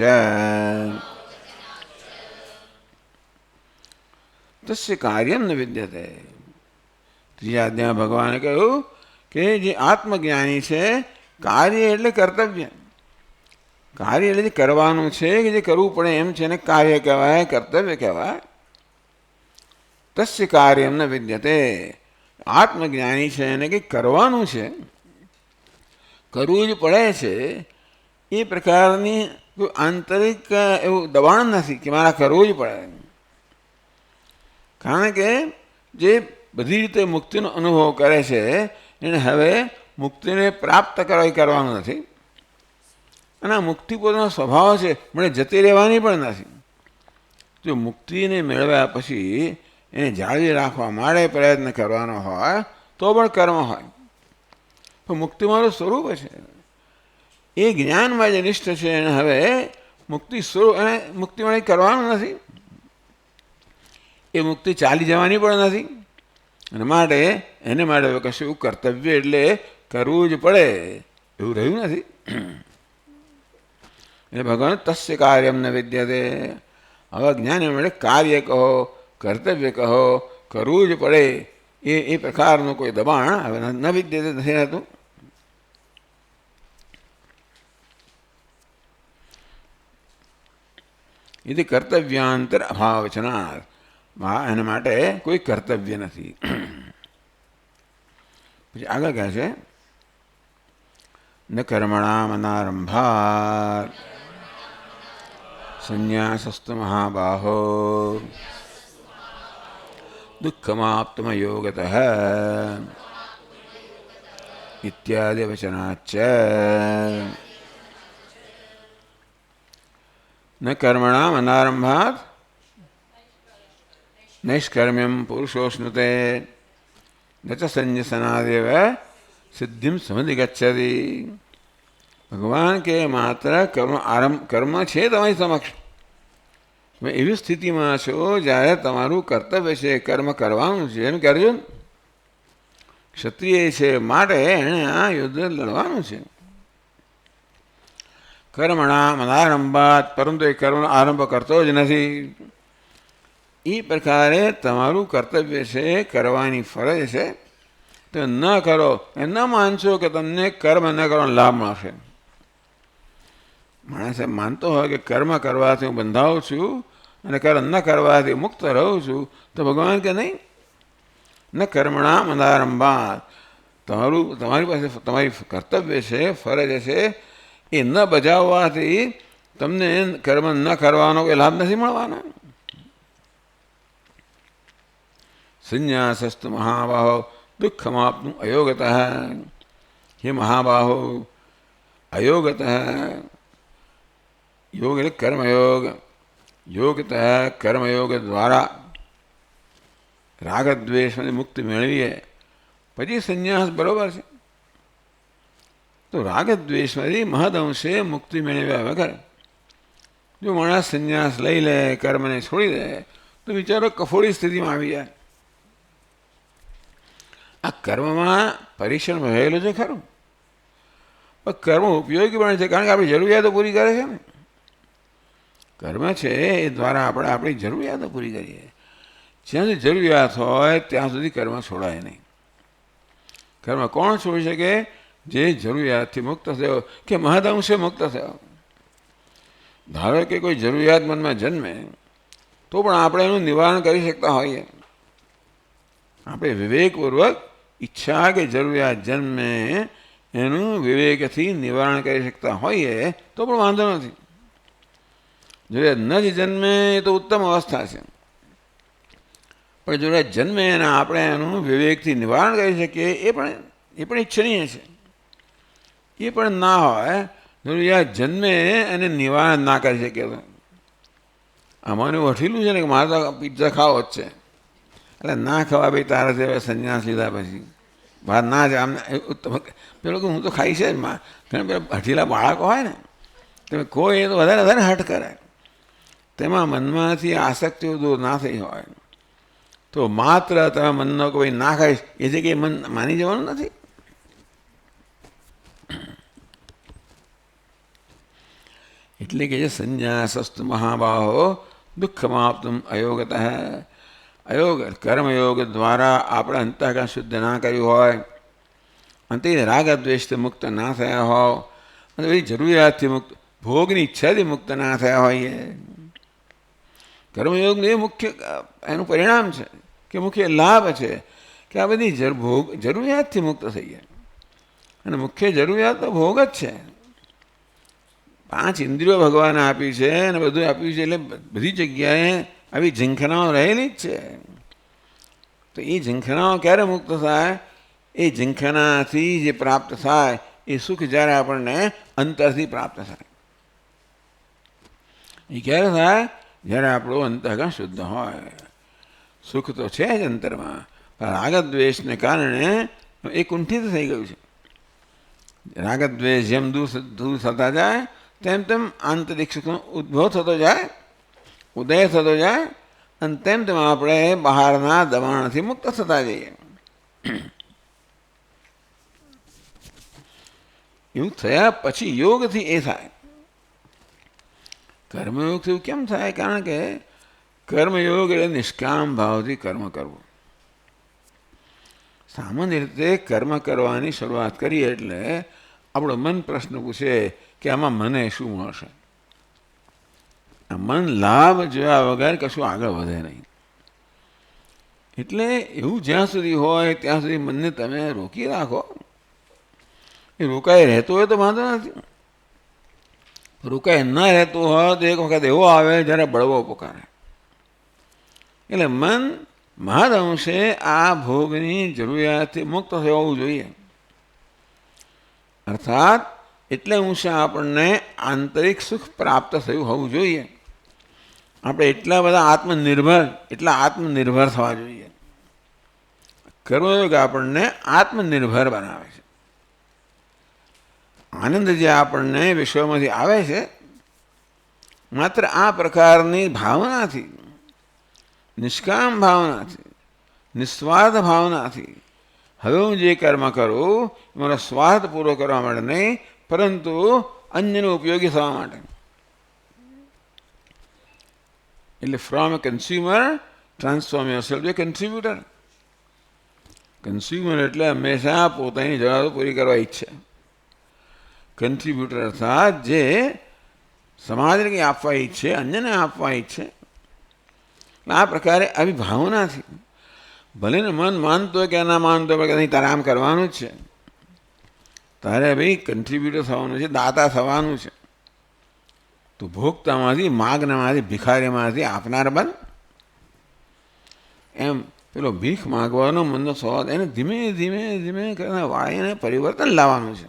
તસ્ય કાર્યમ ન વિદ્યતે. ત્રીજા અધ્યાયમાં ભગવાને કહ્યું કે જે આત્મજ્ઞાની છે, કાર્ય એટલે કર્તવ્ય, કાર્ય એટલે જે કરવાનું છે, કે જે કરવું પડે એમ છે ને કાર્ય કહેવાય, કર્તવ્ય કહેવાય. તસ્ય કાર્યમ ન વિદ્યતે. આત્મજ્ઞાની છે એને કંઈક કરવાનું છે, કરવું જ પડે છે. એ પ્રકારની કોઈ આંતરિક એવું દબાણ નથી કે મારે કરવું જ પડે. કારણ કે જે બધી રીતે મુક્તિનો અનુભવ કરે છે એને હવે મુક્તિને પ્રાપ્ત કરવાનું નથી. અને આ મુક્તિ પોતાનો સ્વભાવ છે, મને જતી રહેવાની પણ નથી. જો મુક્તિને મેળવ્યા પછી એને જાળવી રાખવા માટે પ્રયત્ન કરવાનો હોય તો પણ કર્મ હોય. તો મુક્તિ મારું સ્વરૂપ છે. એ જ્ઞાનમાં જે નિષ્ઠ છે એને હવે મુક્તિ સ્વરૂપ એને મુક્તિ માટે કરવાનું નથી. એ મુક્તિ ચાલી જવાની પણ નથી. અને માટે એને માટે કશું કર્તવ્ય એટલે કરવું જ પડે એવું રહ્યું નથી. એટલે ભગવાન તસ્ય કાર્યમ ન વિદ્યતે. હવે જ્ઞાન માટે કાર્ય કહો, કર્તવ્ય કહો, કરવું જ પડે એ પ્રકારનું કોઈ દબાણ હવે ન વિદ્યતે નથી રહેતું. એ કર્તવ્યાંતર અભાવ વચનાર. એના માટે કોઈ કર્તવ્ય નથી. પછી આગળ કહે છે ન કર્મણામ અનારંભાત સંન્યાસસ્તુ મહાબાહો દુઃખમાપ્તમ યોગતઃ ઇત્યાદિ વચનાચ્ચ. ન કર્મણામ અનારંભાત નૈષ્કર્મ્યમ પુરુષોસ્નુતે ન ચ સંન્યસનાદેવ સિદ્ધિમ સમધિગચ્છતિ. ભગવાન કે માત્ર કર્મ છે તમારી સમક્ષ. તમે એવી સ્થિતિમાં છો જ્યારે તમારું કર્તવ્ય છે, કર્મ કરવાનું છે, એમ કરજો. ક્ષત્રિય છે માટે એણે આ યુદ્ધ લડવાનું છે. કર્મણા અનારંભાત, પરંતુ એ કર્મનો આરંભ કરતો જ નથી. એ પ્રકારે તમારું કર્તવ્ય છે, કરવાની ફરજ છે, તો ન કરો. એ ન માનશો કે તમને કર્મ ન કરવાનો લાભ મળશે. માણસ એમ માનતો હોય કે કર્મ કરવાથી હું બંધાવું છું અને કર્મ ન કરવાથી મુક્ત રહું છું, તો ભગવાન કે નહીં. ન કર્મણા અનારંભાત. તમારી પાસે તમારી કર્તવ્ય છે, ફરજ છે, એ ન બજાવવાથી તમને કર્મ ન કરવાનો કોઈ લાભ નથી મળવાનો. સંન્યાસસ્તુ મહાબાહો દુઃખમાપ્તું અયોગતઃ. હે મહાબાહો, અયોગતઃ યોગ એટલે કર્મયોગ. યોગતઃ કર્મયોગ દ્વારા રાગદ્વેષમાંથી મુક્તિ મેળવીએ પછી સંન્યાસ બરોબર છે. તો રાગદ્વેષમાંથી મહદઅંશે મુક્તિ મેળવ્યા વગર જો માણસ સંન્યાસ લઈ લે, કર્મને છોડી દે, તો વિચારો કફોડી સ્થિતિમાં આવી જાય. આ કર્મમાં પરિશ્રમ રહેલો છે ખરું, પણ કર્મ ઉપયોગી પણ છે, કારણ કે આપણી જરૂરિયાતો પૂરી કરે છે ને. કર્મ છે એ દ્વારા આપણે આપણી જરૂરિયાતો પૂરી કરીએ. જ્યાં સુધી જરૂરિયાત હોય ત્યાં સુધી કર્મ છોડાય નહીં. કર્મ કોણ છોડી શકે? જે જરૂરિયાતથી મુક્ત થયો કે મહદઅંશે મુક્ત થયો. ધારો કે કોઈ જરૂરિયાત મનમાં જન્મે તો પણ આપણે એનું નિવારણ કરી શકતા હોઈએ. આપણે વિવેકપૂર્વક ઈચ્છા કે જરૂરિયાત જન્મે એનું વિવેકથી નિવારણ કરી શકતા હોઈએ તો પણ વાંધો નથી. જરૂરિયાત ન જ જન્મે તો ઉત્તમ અવસ્થા છે, પણ જરૂરિયાત જન્મે અને આપણે એનું વિવેકથી નિવારણ કરી શકીએ એ પણ ઈચ્છનીય છે. એ પણ ના હોય, જરૂરિયાત જન્મે અને નિવારણ ના કરી શકીએ તો આમાં એવું હઠીલું છે ને કે મારે તો પિઝા ખાવો જ છે, એટલે ના ખાવા ભાઈ તારાથી હવે સંન્યાસ લીધા પછી બહાર ના જ આમને પેલો કે હું તો ખાઈશ જ. ઘણા પેલા હઠીલા બાળકો હોય ને તમે કોઈ એ તો વધારે વધારે હઠ કરે, તેમાં મનમાંથી આસક્તિઓ દૂર ના થઈ હોય તો માત્ર તમે મનનો કોઈ ના ખાઈશ એ જગ્યાએ મન માની જવાનું નથી. એટલે કે જે સંન્યાસસ્તુ મહાબાહો દુઃખમાપ્તુમ અયોગતઃ. અયોગ કર્મયોગ દ્વારા આપણે અંતઃકરણ શુદ્ધ ના કર્યું હોય, અંતે રાગદ્વેષથી મુક્ત ના થયા હોવ, અને બધી જરૂરિયાતથી મુક્ત, ભોગની ઈચ્છાથી મુક્ત ના થયા હોઈએ. કર્મયોગનું એ મુખ્ય એનું પરિણામ છે કે મુખ્ય લાભ છે કે આ બધી જરૂરિયાતથી મુક્ત થઈએ. અને મુખ્ય જરૂરિયાત તો ભોગ જ છે. 5 ઇન્દ્રિયો ભગવાને આપી છે અને બધું આપ્યું છે, એટલે બધી જગ્યાએ આવી ઝંખનાઓ રહેલી જ છે. તો એ ઝંખનાઓ ક્યારે મુક્ત થાય? એ ઝંખનાથી જે પ્રાપ્ત થાય એ સુખ જ્યારે આપણને અંતરથી પ્રાપ્ત થાય. એ ક્યારે થાય? જ્યારે આપણું અંતઃકરણ શુદ્ધ હોય. સુખ તો છે જ અંતરમાં, પણ રાગદ્વેષને કારણે એ કુંઠિત થઈ ગયું છે. રાગદ્વેષ જેમ દૂર થતા જાય તેમ તેમ આંતરિક સુખનો ઉદ્ભવ થતો જાય, ઉદય થતો જાય, અને તેમ તેમ આપણે બહારના દબાણથી મુક્ત થતા જઈએ. એવું થયા પછી યોગથી એ થાય. કર્મયોગથી એવું કેમ થાય? કારણ કે કર્મયોગ એટલે નિષ્કામ ભાવથી કર્મ કરવું. સામાન્ય રીતે કર્મ કરવાની શરૂઆત કરીએ એટલે આપણું મન પ્રશ્ન પૂછે કે આમાં મને શું મળશે? આ મન લાભ જોયા વગર કશું આગળ વધે નહીં. એટલે એવું જ્યાં સુધી હોય ત્યાં સુધી મનને તમે રોકી રાખો. એ રોકાઈ રહેતો હોય તો વાંધો નથી. રોકાઈ ન રહેતું હોય તો એક વખત એવો આવે જ્યારે બળવો પોકારે. એટલે મન મહદઅંશે આ ભોગની જરૂરિયાતથી મુક્ત થવું જોઈએ. અર્થાત એટલે અંશે આપણને આંતરિક સુખ પ્રાપ્ત થયું હોવું જોઈએ. આપણે એટલા આત્મનિર્ભર થવા જોઈએ. કર્મયોગ આપણને આત્મનિર્ભર બનાવે છે. આનંદ જે આપણને વિશ્વમાંથી આવે છે માત્ર આ પ્રકારની ભાવનાથી, નિષ્કામ ભાવનાથી, નિસ્વાર્થ ભાવનાથી, હવે હું જે કર્મ કરું મારો સ્વાર્થ પૂરો કરવા માટે નહીં, પરંતુ અન્યનો ઉપયોગી થવા માટે. એટલે from a consumer transform yourself to a contributor. Consumer એટલે હંમેશા પોતાની જરૂરિયાતો પૂરી કરવા ઈચ્છે. કન્ટ્રીબ્યુટર અર્થાત જે સમાજને કંઈ આપવા ઈચ્છે, અન્યને આપવા ઈચ્છે. આ પ્રકારે આવી ભાવનાથી ભલે ને મન માનતો હોય કે ના માનતો હોય કે નહીં તારે આમ કરવાનું જ છે, તારે ભાઈ કન્ટ્રીબ્યુટર થવાનું છે, દાતા થવાનું છે. તો ભોગતામાંથી, માગનામાંથી, ભિખારીમાંથી આપનાર બન. એમ પેલો ભીખ માગવાનો મનનો સ્વભાવ એને ધીમે ધીમે ધીમે કરીને વાળીને પરિવર્તન લાવવાનું છે.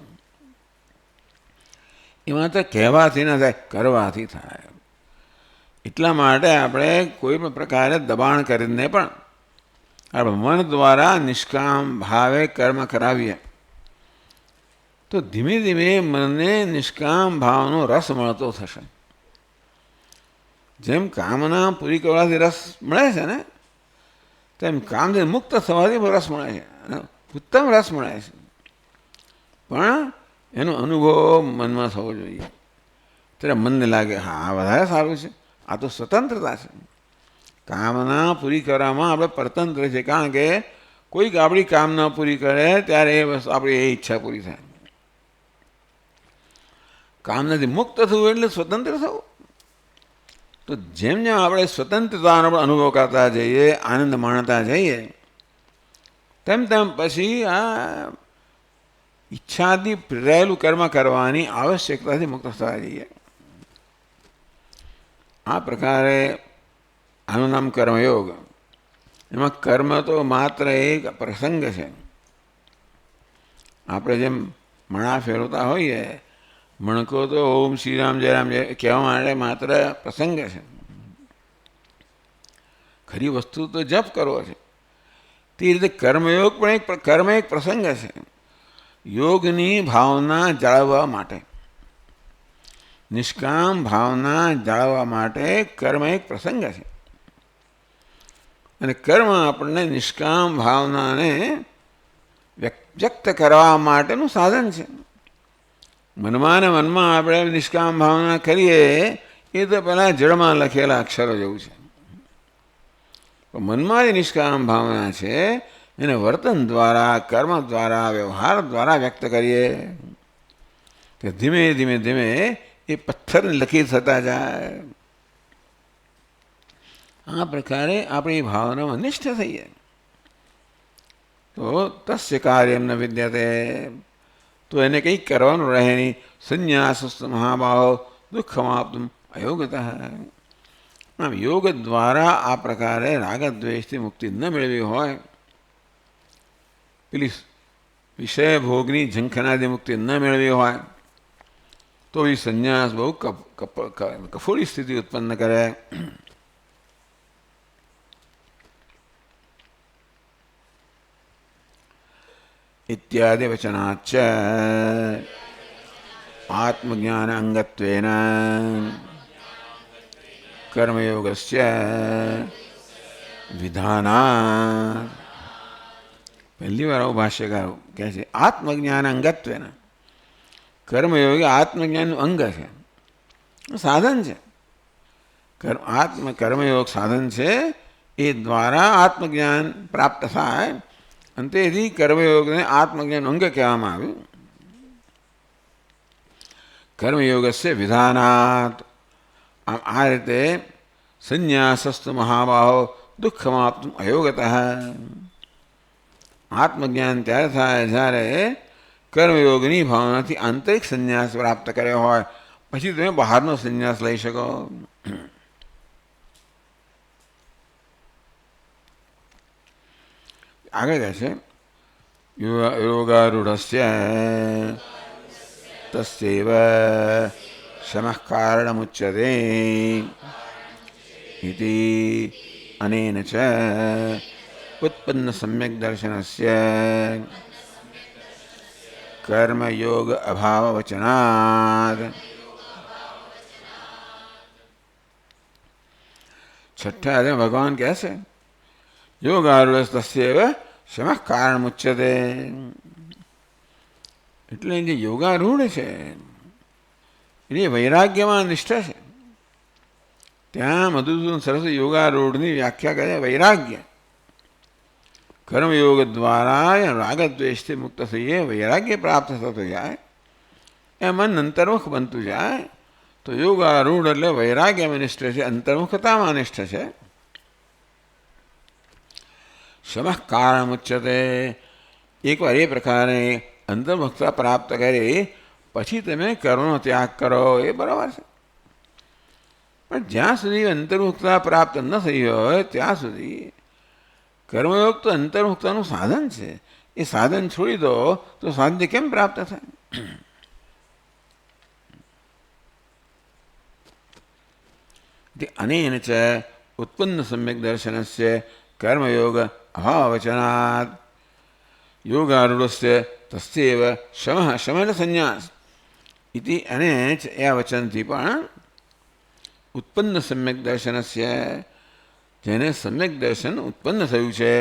એમાં તો કહેવાથી ન થાય, કરવાથી થાય. એટલા માટે આપણે કોઈ પણ પ્રકારે દબાણ કરીને પણ આપણે મન દ્વારા નિષ્કામ ભાવે કર્મ કરાવીએ તો ધીમે ધીમે મનને નિષ્કામ ભાવનો રસ મળતો થશે. જેમ કામના પૂરી કરવાથી રસ મળે છે ને, તેમ કામથી મુક્ત થવાથી રસ મળે છે, ઉત્તમ રસ મળે છે. પણ એનો અનુભવ મનમાં થવો જોઈએ. ત્યારે મનને લાગે હા આ વધારે સારું છે, આ તો સ્વતંત્રતા છે. કામના પૂરી કરવામાં આપણે પરતંત્ર છે, કારણ કે કોઈક આપણી કામના પૂરી કરે ત્યારે એ વસ્તુ આપણી એ ઈચ્છા પૂરી થાય. કામનાથી મુક્ત થવું એટલે સ્વતંત્ર થવું. તો જેમ જેમ આપણે સ્વતંત્રતાનો પણ અનુભવ કરતા જઈએ, આનંદ માણતા જઈએ, તેમ તેમ પછી આ ઈચ્છાથી પ્રેરાયેલું કર્મ કરવાની આવશ્યકતાથી મુક્ત થવા જઈએ. આ પ્રકારે આનું નામ કર્મયોગ. એમાં કર્મ તો માત્ર એક પ્રસંગ છે. આપણે જેમ મણા ફેરવતા હોઈએ, મણકો તો ઓમ શ્રી રામ જય રામ જય કહેવા માટે માત્ર પ્રસંગ છે. ખરી વસ્તુ તો જપ કરવો છે. તે રીતે કર્મયોગ પણ એક પ્રસંગ છે. યોગની ભાવના જાળવવા માટે, નિષ્કામ ભાવના જાળવવા માટે કર્મ એક પ્રસંગ છે. અને કર્મ આપણને નિષ્કામ ભાવનાને વ્યક્ત કરવા માટેનું સાધન છે. મનમાં ને મનમાં આપણે નિષ્કામ ભાવના કરીએ એ તો પેલા જળમાં લખેલા અક્ષરો જેવું છે. પણ મનમાં જે નિષ્કામ ભાવના છે એને વર્તન દ્વારા, કર્મ દ્વારા, વ્યવહાર દ્વારા વ્યક્ત કરીએ કે ધીમે ધીમે ધીમે એ પથ્થરને લકીર થતા જાય. આ પ્રકારે આપણી ભાવનામાં નિષ્ઠ થઈએ તો તસ્ય કાર્યમ ન વિદ્યતે, તો એને કંઈક કરવાનું રહે નહીં. સંન્યાસસ્ત મહાભાવો દુઃખમાપ્તુમ અયોગતઃ. આમ યોગ દ્વારા આ પ્રકારે રાગદ્વેષથી મુક્તિ ન મેળવી હોય, પેલી વિષય ભોગની ઝંખનાથી મુક્તિ ન મેળવી હોય, તો એ સંન્યાસ બહુ કફોડી સ્થિતિ ઉત્પન્ન કરે. ઇત્યાદિ વચનાચ્ચ આત્મજ્ઞાન અંગત્વેન કર્મયોગસ્ય વિધાનાत्. પહેલી વાર આવું ભાષ્યકાર કહે છે, આત્મજ્ઞાન અંગત્વેન. કર્મયોગ આત્મજ્ઞાનનું અંગ છે, સાધન છે. કર્મયોગ સાધન છે, એ દ્વારા આત્મજ્ઞાન પ્રાપ્ત થાય. અને તેથી કર્મયોગને આત્મજ્ઞાન અંગ કહેવામાં આવ્યું. કર્મયોગસ્ય વિધાનાत्. આમ આ રીતે સંન્યાસસ્તુ મહાબાહો દુઃખમાપ્તુમ અયોગતઃ. આત્મજ્ઞાન ત્યારે થાય જ્યારે કર્મયોગની ભાવનાથી આંતરિક સંન્યાસ પ્રાપ્ત કર્યો હોય, પછી તમે બહારનો સંન્યાસ લઈ શકો. આગળ કહે છે યોગારૂઢસ્ય તસ્યૈવ શમઃ કારણમુચ્યતે ઇતિ અનેન ચ ઉત્પન્ન સમ્યક દર્શનસ્ય કર્મયોગ અભાવવચનાદ. છઠ્ઠા અધ્યાય ભગવાન કહે છે યોગારૂઢસ્યૈવ શમઃ કારણમુચ્યતે. એટલે જે યોગારૂઢ છે એ વૈરાગ્યમાં નિષ્ઠ છે. ત્યાં મધુસૂદન સરસ્વતી યોગારૂઢની વ્યાખ્યા કરે વૈરાગ્ય. કર્મયોગ દ્વારા રાગદ્વેષથી મુક્ત થઈએ, વૈરાગ્ય પ્રાપ્ત થતું જાય, એ મન અંતર્મુખ બનતું જાય. તો યોગારૂઢ એટલે વૈરાગ્યમાં નિષ્ઠ છે, અંતર્મુખતામાં નિષ્ઠ છે. શમઃ કારણમુચ્યતે. એકવાર એ પ્રકારે અંતર્મુખતા પ્રાપ્ત કરી પછી તમે કર્મનો ત્યાગ કરો એ બરાબર છે. પણ જ્યાં સુધી અંતર્મુખતા પ્રાપ્ત ન થઈ હોય ત્યાં સુધી કર્મયોગ તો અંતર્મુખતાનું સાધન છે. એ સાધન છોડી દો તો સાધ્ય કેમ પ્રાપ્ત થાય? अनेन च उत्पन्न सम्यक् दर्शनस्य कर्मयोग अभाववचनात् योगारूढस्य तस्यैव शमः शमन संन्यास इति अनेन च या वचनથી પણ ઉત્પન્ન સમ્યક દર્શનસ્ય જેને સમ્યક દર્શન ઉત્પન્ન થયું છે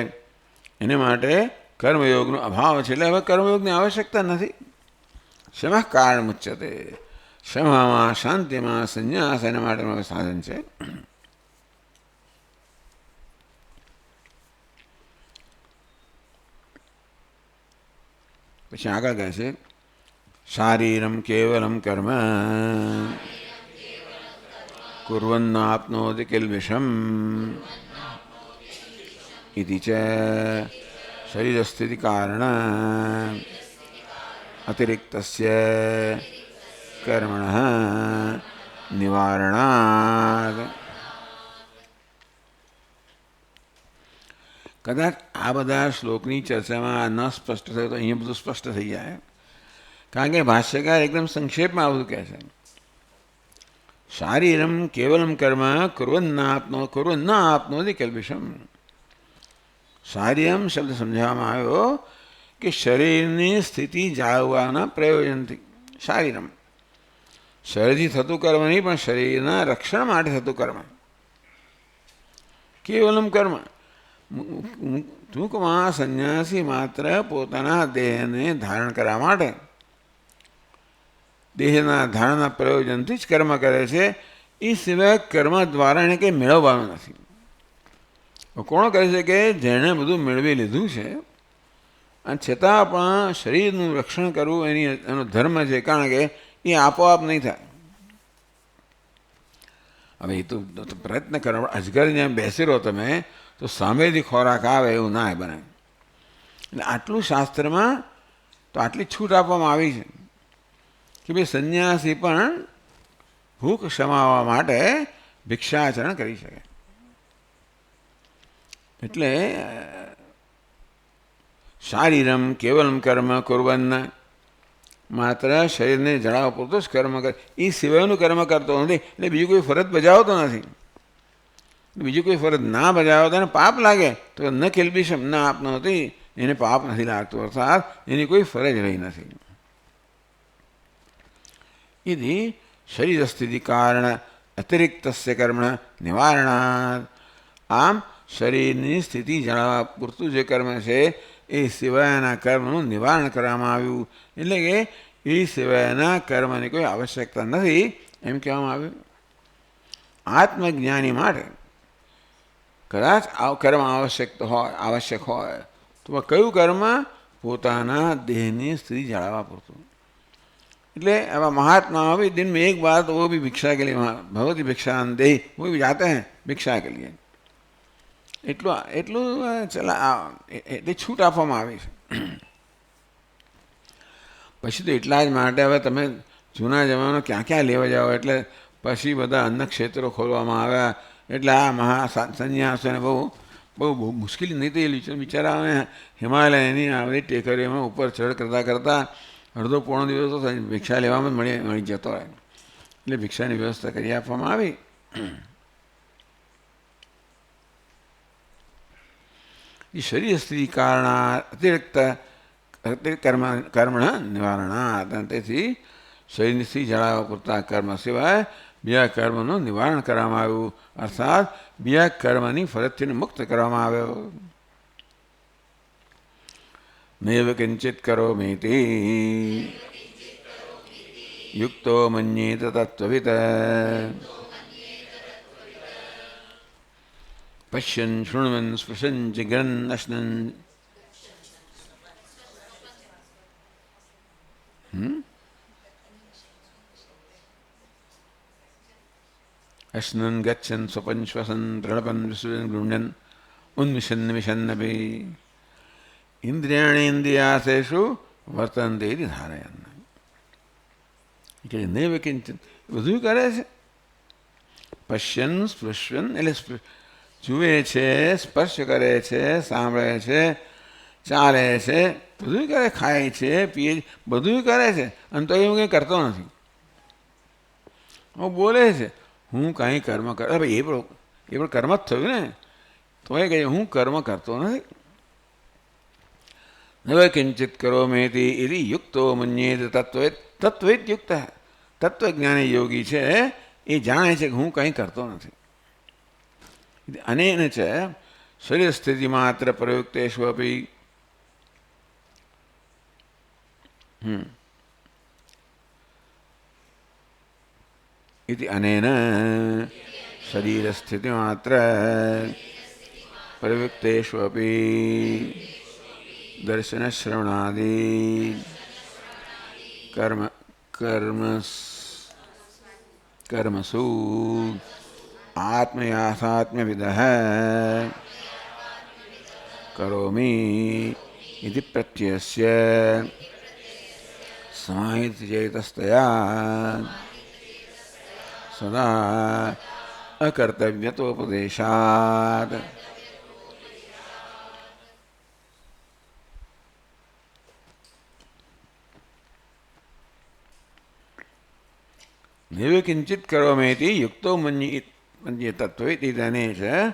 એને માટે કર્મયોગનો અભાવ છે. એટલે હવે કર્મયોગની આવશ્યકતા નથી. શમઃ કારણ મુચ્યતે. શમમાં શાંતિમાં સંન્યાસ એના માટેનું સાધન છે. પછી આગળ કહે છે શારીરમ કેવલમ કર્મ कुर्वन्नाप्नोति किल्बिषम् इति च शरीरस्थितिकारण अतिरिक्तस्य कर्मणः निवारणात्. કદાચ આ બધા શ્લોકની ચર્ચામાં ન સ્પષ્ટ થયું તો અહીંયા બધું સ્પષ્ટ થઈ જાય, કારણ કે ભાષ્યકાર એકદમ સંક્ષેપમાં આ બધું કહે છે. શારીરમ કેવલમ કર્મ કુર્વન્ન આપનોતિ કલ્પિશમ. શારીરમ શબ્દ સમજાવવામાં આવ્યો કે શરીરની સ્થિતિ જાળવવાના પ્રયોજનથી. શારીરમ શરીરથી થતું કર્મ નહીં, પણ શરીરના રક્ષણ માટે થતું કર્મ. કેવલમ કર્મ ટૂંકમાં સંન્યાસી માત્ર પોતાના દેહને ધારણ કરવા માટે, દેહના ધારણના પ્રયોજનથી જ કર્મ કરે છે. એ સિવાય કર્મ દ્વારા એને કંઈ મેળવવાનું નથી. કોણ કહે છે કે જેણે બધું મેળવી લીધું છે અને છતાં પણ શરીરનું રક્ષણ કરવું એનો ધર્મ છે, કારણ કે એ આપોઆપ નહીં થાય. હવે એ તો પ્રયત્ન કરો. અજગર જ્યાં બેસી રહો તમે તો સામેથી ખોરાક આવે એવું ના બને. એટલે આટલું શાસ્ત્રમાં તો આટલી છૂટ આપવામાં આવી છે કે ભાઈ સંન્યાસી પણ ભૂખ શમાવવા માટે ભિક્ષાચરણ કરી શકે. એટલે શારીરમ કેવલમ કર્મ કુર્વન્ન, માત્ર શરીરને જણાવવા પૂરતું જ કર્મ કરે, એ સિવાયનું કર્મ કરતો નથી. એટલે બીજું કોઈ ફરજ બજાવતો નથી. બીજું કોઈ ફરજ ના બજાવો તો એને પાપ લાગે, તો ન કિલ્બિષમ ન આપનો હતી એને પાપ નથી લાગતું, અર્થાત એની કોઈ ફરજ રહી નથી. इति शरीरस्थिति कारण अतिरिक्तस्य कर्म निवारणात्. આમ શરીરની સ્થિતિ જાણવા પૂરતું જે કર્મ છે એ સિવાયના કર્મનું નિવારણ કરવામાં આવ્યું. એટલે કે એ સિવાયના કર્મની કોઈ આવશ્યકતા નથી એમ કહેવામાં આવ્યું. આત્મજ્ઞાની માટે કદાચ કર્મ આવશ્યક હોય તો કયું કર્મ? પોતાના દેહની સ્થિતિ જાળવવા પૂરતું. એટલે अब महात्मा भी दिन में एक बार तो वो भी भिक्षा के लिए भगवती भिक्षा दे वो भी जाते हैं भिक्षा के लिए. એટલું એટલી છૂટ આપવામાં આવી છે. પછી તો એટલા જ માટે હવે તમે જૂના જમાનો ક્યાં ક્યાં લેવા જાઓ, એટલે પછી બધા અન્ન ક્ષેત્રો ખોલવામાં આવ્યા. એટલે આ સંન્યાસોને બહુ મુશ્કેલી નહીં થયેલી છે. બિચારાઓને હિમાલયની આ બધી ટેકરીઓમાં ઉપર ચઢ કરતાં અડધો પોણો દિવસ તો ભિક્ષા લેવામાં જ મળી જતો હોય. એટલે ભિક્ષાની વ્યવસ્થા કરી આપવામાં આવી. એ શરીર સ્થિતિ કારણ અતિરિક્ત કર્મના નિવારણાત. તેથી શરીરની સ્થિતિ જાળવવા પૂરતા કર્મ સિવાય બીજા કર્મનું નિવારણ કરવામાં આવ્યું, અર્થાત બીજા કર્મની ફરજથી મુક્ત કરવામાં આવ્યો. નૈવ કિંચિત કરોમીતિ યુક્તો મન્યેત તત્વવિત પશ્યન શૃણવન સ્પૃશન જિગ્રન અશ્નન અશ્નન ગચ્છન સ્વપન શ્વસન પ્રણપન વિશ્વન ગૃહ્ણન ઉન્મિશન નિમિષન્નપી ઇન્દ્રિયાણેન્દ્રિયાસેષુ વર્તન્તે ધારયન. કે નૈવ કિંચિત બધું કરે છે. પશ્યન સ્પૃશ્યન એટલે જુએ છે, સ્પર્શ કરે છે, સાંભળે છે, ચાલે છે, બધું કરે, ખાય છે, પીએ, બધું કરે છે, અને તો એવું કંઈ કરતો નથી. હું બોલે છે, હું કાંઈ કર્મ કર ભાઈ એ પણ કર્મ જ થયું ને, તો એ કહે હું કર્મ કરતો નથી. નવ કિંચિત કરોમેતિ ઇતિ યુક્તો મન્યેત તત્વેત યુક્ત. તત્વજ્ઞાની યોગી છે એ જાણે છે કે હું કંઈ કરતો નથી. અનેન ચ શરીર સ્થિતિ માત્ર પ્રયુક્તેષુ અપી इति अनेन शरीर स्थिति मात्र प्रयुक्तेषु अपि दर्शन श्रवणादि कर्मसु आत्मयाथात्म्यविदः करोमि इति प्रत्ययस्य समाहितचेतस्तया सदा अकर्तव्यतोपदेशात्. नैव किंचित करोमीति युक्तो मन्ये तत्त्वेति इदानीं च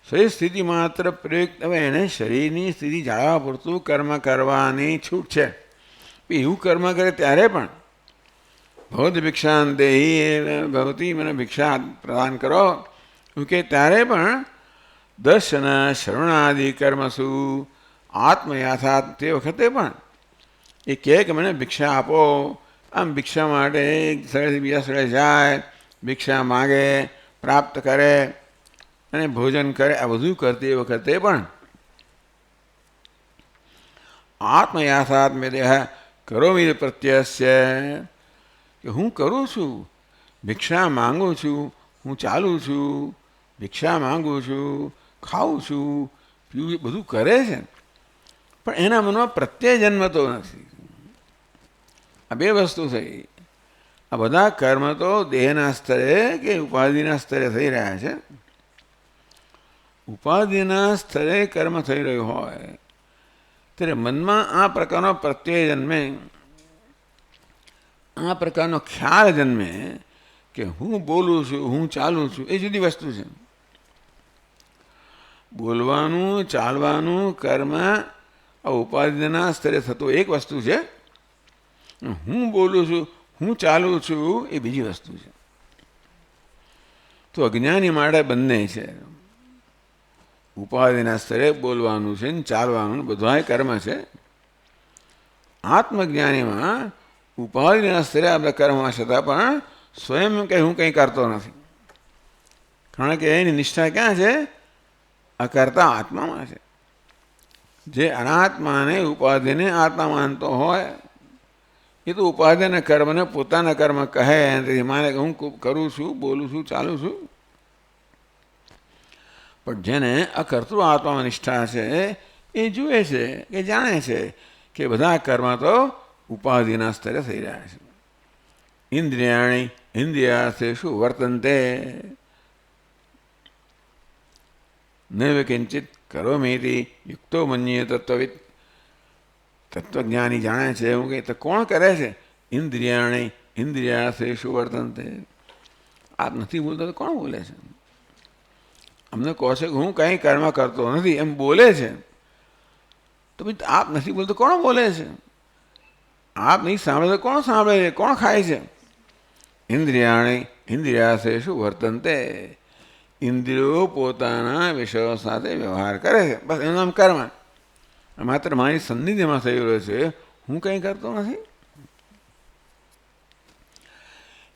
शरीर स्थिति मात्र प्रयुक्त. હવે એને શરીરની સ્થિતિ જાળવવા પૂરતું કર્મ કરવાની છૂટ છે. એવું કર્મ કરે ત્યારે પણ ભવતી ભિક્ષાન દેહી, ભવતી મને ભિક્ષા પ્રદાન કરો કે ત્યારે પણ દર્શન શ્રવણાદિ કર્મસુ આત્મયાથાત, તે વખતે પણ એ કહે કે મને ભિક્ષા આપો. આમ ભિક્ષા માટે એક સ્થળેથી બીજા સ્થળે જાય, ભિક્ષા માગે, પ્રાપ્ત કરે અને ભોજન કરે. આ બધું કરતી વખતે પણ આત્મયાથાત્મ્ય દેહ કરોમિ પ્રત્યયસ્ય, કે હું કરું છું, ભિક્ષા માંગુ છું, હું ચાલું છું, ભિક્ષા માંગુ છું, ખાઉં છું, પીવું, બધું કરે છે, પણ એના મનમાં પ્રત્યય જન્મતો નથી. આ બે વસ્તુ થઈ. આ બધા કર્મ તો દેહના સ્તરે કે ઉપાધિના સ્તરે થઈ રહ્યા છે. ઉપાધિના સ્તરે કર્મ થઈ રહ્યું હોય ત્યારે મનમાં આ પ્રકારનો પ્રત્યય જન્મે, આ પ્રકારનો ખ્યાલ જન્મે કે હું બોલું છું, હું ચાલું છું. એ જુદી વસ્તુ છે. બોલવાનું, ચાલવાનું કર્મ આ ઉપાધિના સ્તરે થતું એક વસ્તુ છે. હું બોલું છું, હું ચાલું છું, એ બીજી વસ્તુ છે. તો અજ્ઞાની માટે બંને છે. ઉપાધિના સ્તરે બોલવાનું છે, ચાલવાનું, બધા કર્મ છે. આત્મજ્ઞાનીમાં ઉપાધિના સ્તરે આ બધા કર્મ છતાં પણ સ્વયં કંઈ હું કંઈ કરતો નથી. કારણ કે એની નિષ્ઠા ક્યાં છે? અકર્તા આત્મામાં છે. જે અનાત્માને ઉપાધિને આત્મા માનતો હોય એ તો ઉપાધિને કર્મને પોતાના કર્મ કહે, તેથી માને કે હું કરું છું, બોલું છું, ચાલું છું. પણ જેને અકર્તૃ આત્મામાં નિષ્ઠા છે એ જુએ છે કે જાણે છે કે બધા કર્મ તો ઉપાધિના સ્તરે થઈ રહ્યા છે. ઇન્દ્રિયાણી ઇન્દ્રિયાર્થેષુ વર્તન્તે નૈવ કિંચિત કરોમીતિ યુક્તો મન્યે તત્વવિદ. તત્વજ્ઞાની જાણે છે એવું કે તો કોણ કરે છે? ઇન્દ્રિયાણી ઇન્દ્રિયાર્થેષુ વર્તન્તે. આપ નથી બોલતા તો કોણ બોલે છે? અમને કહો છે કે હું કંઈ કર્મ કરતો નથી એમ બોલે છે, તો ભાઈ આપ નથી બોલતો કોણ બોલે છે? આપ નહીં સાંભળે તો કોણ સાંભળે છે? કોણ ખાય છે? ઇન્દ્રિયાણી ઇન્દ્રિયાર્થેષુ વર્તન્તે. ઇન્દ્રિયો પોતાના વિષયો સાથે વ્યવહાર કરે છે, બસ એનું નામ કર્મ. માત્ર મારી સન્નિધિમાં થઈ રહ્યો છે, હું કંઈ કરતો નથી.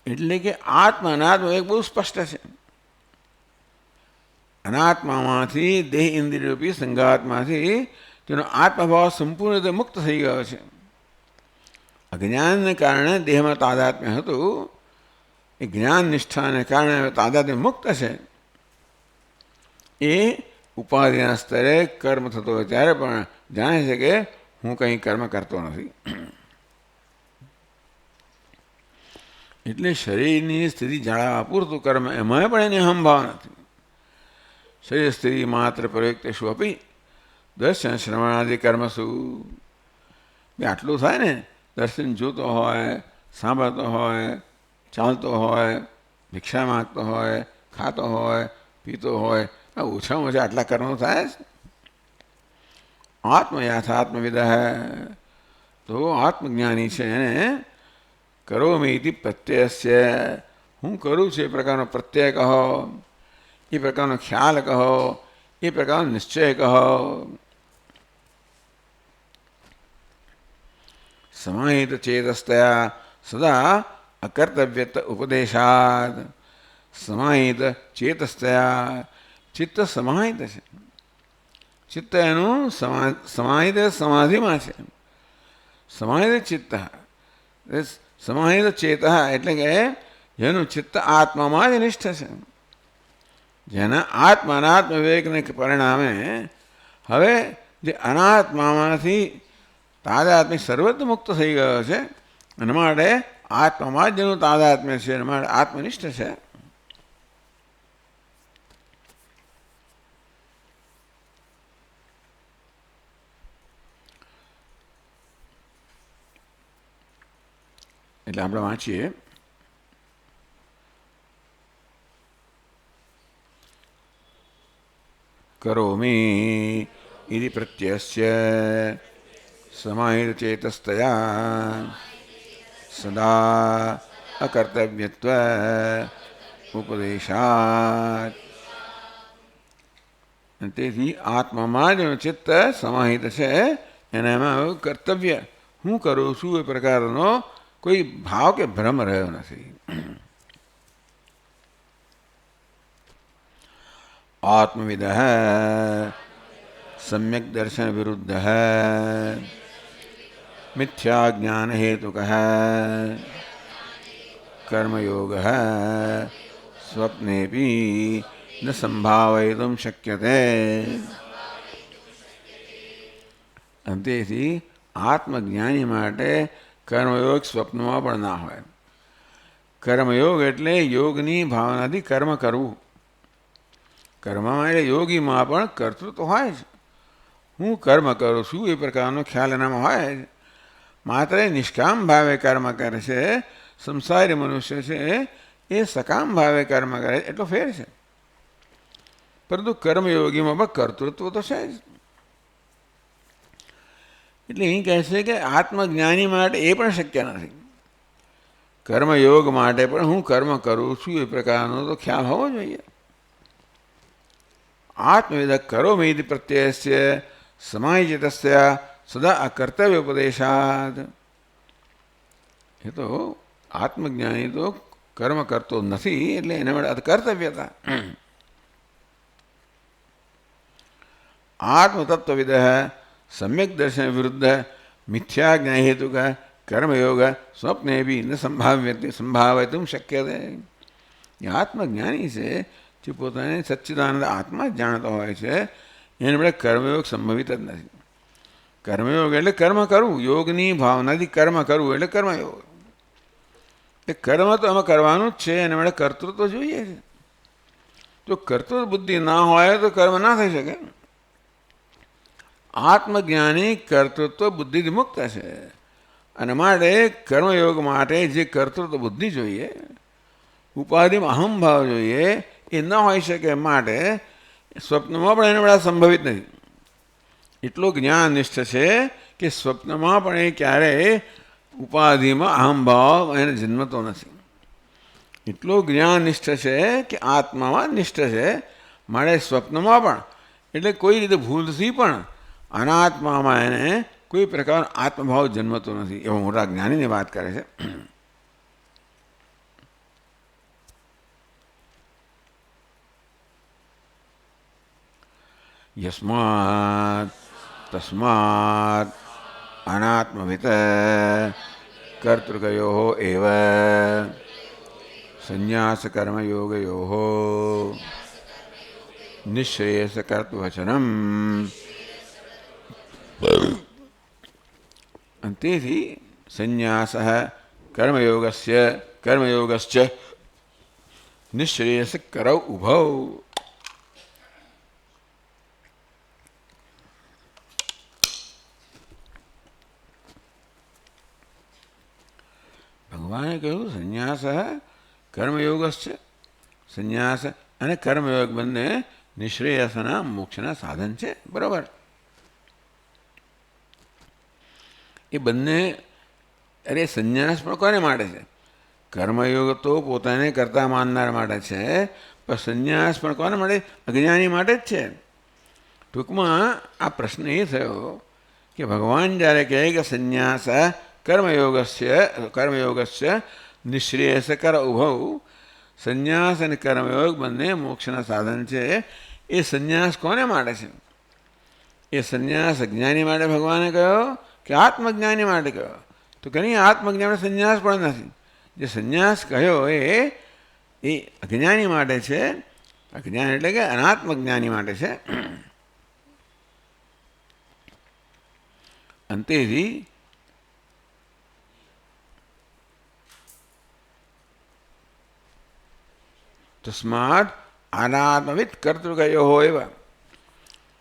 એટલે કે આત્મા અનાત્મ એક બહુ સ્પષ્ટ છે. અનાત્મામાંથી દેહ ઇન્દ્રિયોપી સંઘાતમાંથી તેનો આત્મભાવ સંપૂર્ણ રીતે મુક્ત થઈ ગયો છે. અજ્ઞાનને કારણે દેહમાં તાદાત્મ્ય હતું, એ જ્ઞાન નિષ્ઠાને કારણે તાદાત્મ્ય મુક્ત છે. એ ઉપાધિના સ્તરે કર્મ થતો હોય ત્યારે પણ જાણે છે કે હું કંઈ કર્મ કરતો નથી. એટલે શરીરની સ્થિતિ જાળવવા પૂરતું કર્મ, એમાં પણ એની અહંભાવ નથી. શરીર સ્થિતિ માત્ર પ્રયુક્તેષુ અપી દર્શન શ્રવણાદિ કર્મસુ. આટલું થાય ને, દર્શન જોતો હોય, સાંભળતો હોય, ચાલતો હોય, ભિક્ષા માગતો હોય, ખાતો હોય, પીતો હોય, ઓછામાં ઓછા આટલા કર્મો થાય જ. આત્મયાથાત્મવિદ તો આત્મજ્ઞાની છે એને કરોમિ ઇતિ પ્રત્યયસ્ય, હું કરું છું એ પ્રકારનો પ્રત્યય કહો, એ પ્રકારનો ખ્યાલ કહો, એ પ્રકારનો નિશ્ચય કહો. સમાહિત ચેતસ્તયા સદા અકર્તવ્યત ઉપદેશાદ. સમાહિત ચેતસ્તયા, ચિત્ત સમાહિત છે. ચિત્ત એનું સમાહિત સમાધિમાં છે. સમાહિત ચિત્ત, સમાહિત ચેત એટલે કે જેનું ચિત્ત આત્મામાં જ નિષ્ઠ છે, જેના આત્મા અનાત્મ વિવેકને પરિણામે હવે જે અનાત્મામાંથી તાદાત્મ્ય સર્વત્ર મુક્ત થઈ ગયો છે, એના માટે આત્મામાં જ જેનું તાદાત્મ્ય છે, એના માટે આત્મનિષ્ઠ છે. એટલે આપણે વાંચીએ, કરોમિ ઇતિ પ્રત્યયસ્ય સમાહિત ચેતસ્તયા સદા અકર્તવ્યત્વ ઉપદેશાત. તેથી આત્મામાં જ ચિત્ત સમાહિત છે, એને એમાં કર્તવ્ય હું કરું છું એ પ્રકારનો કોઈ ભાવ કે ભ્રમ રહ્યો નથી. આત્મવિદ સમ્યક દર્શન વિરુદ્ધ મિથ્યા જ્ઞાન હેતુક કર્મયોગ સ્વપ્નેપી ન સંભાવયિતુમ શક્યતે. તેથી આત્મજ્ઞાની માટે કર્મયોગ સ્વપ્નમાં પણ ના હોય. કર્મયોગ એટલે યોગની ભાવનાથી કર્મ કરવું. કર્મમાં એટલે યોગીમાં પણ કર્તૃત્વ હોય જ. હું કર્મ કરું છું એ પ્રકારનો ખ્યાલ એનામાં હોય જ. માત્ર નિષ્કામ ભાવે કર્મ કરે છે. સંસારી મનુષ્ય છે એ સકામ ભાવે કર્મ કરે એટલો ફેર છે. પરંતુ કર્મયોગીમાં પણ કર્તૃત્વ તો છે જ. એટલે એ કહે છે કે આત્મજ્ઞાની માટે એ પણ શક્ય નથી. કર્મયોગ માટે પણ હું કર્મ કરું છું એ પ્રકારનો તો ખ્યાલ હોવો જોઈએ. આત્મવિદ કરોમિ ઇતિ પ્રત્યયસ્ય સમાહિતસ્ય સદા અકર્તવ્ય ઉપદેશાદ. એ તો આત્મજ્ઞાની તો કર્મ કરતો નથી, એટલે એના માટે અકર્તવ્યતા. આત્મતત્વવિદ સમ્યક દર્શન વિરુદ્ધ મિથ્યા જ્ઞાન હેતુક કર્મયોગ સ્વપ્ને બી ન સંભાવયતું શક્યતે. એ આત્મજ્ઞાની છે, જે પોતાને સચ્ચિદાનંદ આત્મા જ જાણતો હોય છે, એને આપણે કર્મયોગ સંભવિત જ નથી. કર્મયોગ એટલે કર્મ કરવું, યોગની ભાવનાથી કર્મ કરવું એટલે કર્મયોગ. એ કર્મ તો અમે કરવાનું જ છે, એને માટે કર્તૃત્વ જોઈએ છે. જો કર્તૃત્વ બુદ્ધિ ના હોય તો કર્મ ના થઈ શકે. આત્મજ્ઞાની કર્તૃત્વ બુદ્ધિથી મુક્ત છે, અને માટે કર્મયોગ માટે જે કર્તૃત્વ બુદ્ધિ જોઈએ, ઉપાધિમાં અહમભાવ જોઈએ, એ ન હોઈ શકે. માટે સ્વપ્નમાં પણ એને બધા સંભવિત નથી. એટલું જ્ઞાન નિષ્ઠ છે કે સ્વપ્નમાં પણ એ ક્યારેય ઉપાધિમાં અહમભાવ એને જન્મતો નથી. એટલું જ્ઞાન નિષ્ઠ છે કે આત્મામાં નિષ્ઠ છે. માટે સ્વપ્નમાં પણ એટલે કોઈ રીતે ભૂલથી પણ અનાત્મામાં એને કોઈ પ્રકાર આત્મભાવ જન્મતો નથી. એવા મોટા જ્ઞાનીની વાત કરે છે. યસ્માત તસ્માત અનાત્મવિત કર્તૃકયો એવ સંન્યાસ કર્મયોગયો નિશ્રેયસ કર્તૃવચનમ. તેથી સંન્યાસ કર્મયોગશ્ચ નિશ્રેયસ કરૌ ઉભૌ. ભગવાને કહ્યું સંન્યાસ કર્મયોગસ્ય સંન્યાસ અને કર્મયોગ બંને નિશ્રેયસના મોક્ષના સાધન છે. બરાબર. એ બંને અરે સંન્યાસ પણ કોને માટે છે? કર્મયોગ તો પોતાને કરતા માનનાર માટે છે, પણ સંન્યાસ પણ કોને માટે? અજ્ઞાની માટે જ છે. ટૂંકમાં આ પ્રશ્ન એ થયો કે ભગવાન જ્યારે કહે કે સંન્યાસ કર્મયોગસ્ય નિશ્રેયસકર ઉભવ, સંન્યાસ અને કર્મયોગ બંને મોક્ષના સાધન છે. એ સંન્યાસ કોને માટે છે? એ સંન્યાસ અજ્ઞાની માટે ભગવાને કહ્યો કે આત્મજ્ઞાની માટે કહ્યો? તો કંઈ આત્મજ્ઞાન સંન્યાસ પણ નથી. જે સંન્યાસ કહ્યો એ અજ્ઞાની માટે છે. અજ્ઞાન એટલે કે અનાત્મજ્ઞાની માટે છે. અંતેથી તસ્માદ અનાત્મવિદ કર્તૃકયો એવ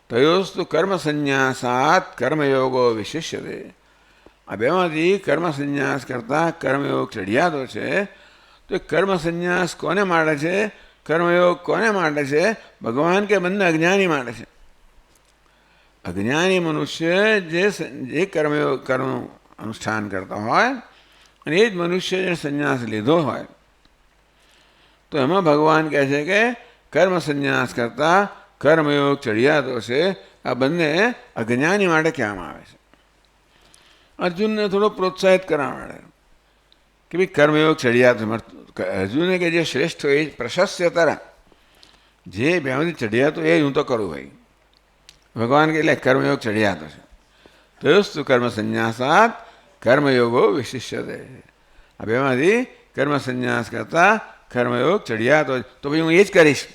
તયોસ્તુ કર્મ સંન્યાસાત કર્મયોગો વિશિષ્યતે. આ બેમાંથી કર્મ સંન્યાસ કરતાં કર્મયોગ ચડિયાતો છે. તો કર્મ સંન્યાસ કોને માટે છે? કર્મયોગ કોને માટે છે? ભગવાન કે બંને અજ્ઞાની માટે છે. અજ્ઞાની મનુષ્ય જે કર્મનું અનુષ્ઠાન કરતા હોય અને એ જ મનુષ્ય જે સંન્યાસ લીધો હોય, તો એમાં ભગવાન કહે છે કે કર્મ સંન્યાસ કરતાં કર્મયોગ ચડિયાતો છે. આ બંને અજ્ઞાની માટે કહેવામાં આવે છે. અર્જુનને થોડો પ્રોત્સાહિત કરવા માટે કે ભાઈ કર્મયોગ ચડિયાતો. અર્જુને કે જે શ્રેષ્ઠ હોય એ પ્રશસ્યતર, જે બેમાંથી ચડિયાતો એ હું તો કરું ભાઈ. ભગવાન કે એટલે કર્મયોગ ચડિયાતો છે. તયોસ્તુ કર્મ સંન્યાસાત કર્મયોગો વિશિષ્યતે. આ બેમાંથી કર્મ સંન્યાસ કરતાં કર્મયોગ ચડિયાતો, તો ભાઈ હું એ જ કરીશ.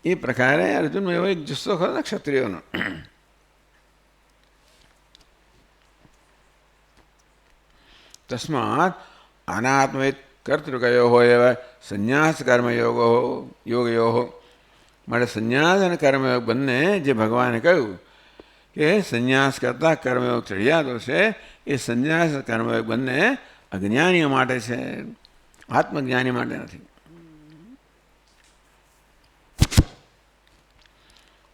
એ પ્રકારે અર્જુનમાં એવો એક જુસ્સો ખરો ને ક્ષત્રિયોનો. તસ્માત અનાત્મવિદ કર્તૃકયો હોય એવા સંન્યાસ યોગયો માટે સંન્યાસ અને કર્મયોગ બંને જે ભગવાને કહ્યું કે સંન્યાસ કરતાં કર્મયોગ ચડિયાતો છે, એ સંન્યાસ કર્મયોગ બંને અજ્ઞાનીઓ માટે છે, આત્મજ્ઞાની માટે નથી.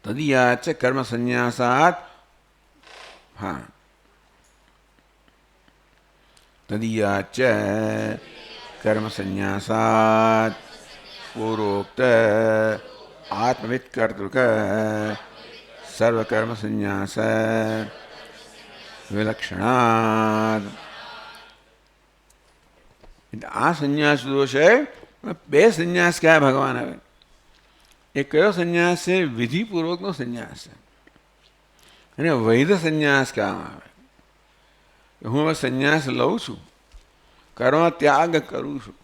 તદીયાચ કર્મ સંન્યાસાત તદીયાચ કર્મ સંન્યાસાત પૂર્વોક્ત આત્મવિદ કર્તૃક સર્વકર્મ સંન્યાસ વિલક્ષણાદ. આ સંન્યાસ જુદો છે. બે સંન્યાસ કયા ભગવાન હવે? એ કયો સંન્યાસ છે? વિધિપૂર્વકનો સંન્યાસ છે. અને વૈધ સંન્યાસ કહેવામાં આવે. હું હવે સંન્યાસ લઉં છું, કર્મ ત્યાગ કરું છું.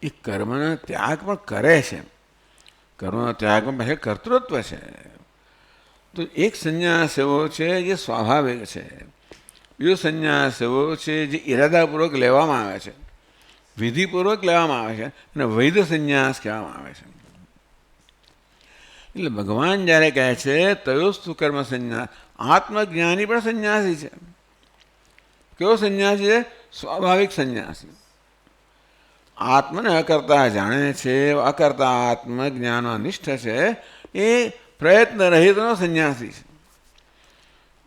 એ કર્મનો ત્યાગ પણ કરે છે. કર્મનો ત્યાગમાં પછી કર્તૃત્વ છે. તો એક સંન્યાસ એવો છે જે સ્વાભાવિક છે. બીજો સંન્યાસ એવો છે જે ઇરાદાપૂર્વક લેવામાં આવે છે, વિધિપૂર્વક લેવામાં આવે છે, અને વૈધ સંન્યાસ કહેવામાં આવે છે. એટલે ભગવાન જ્યારે કહે છે તયોસ્તુ કર્મ સંન્યાસ, આત્મજ્ઞાની પણ સંન્યાસી છે. કેવો સંન્યાસી છે? સ્વાભાવિક સંન્યાસી. આત્મને અકર્તા જાણે છે, અકર્તા આત્મજ્ઞાનો નિષ્ઠ છે, એ પ્રયત્ન રહિતનો સંન્યાસી છે.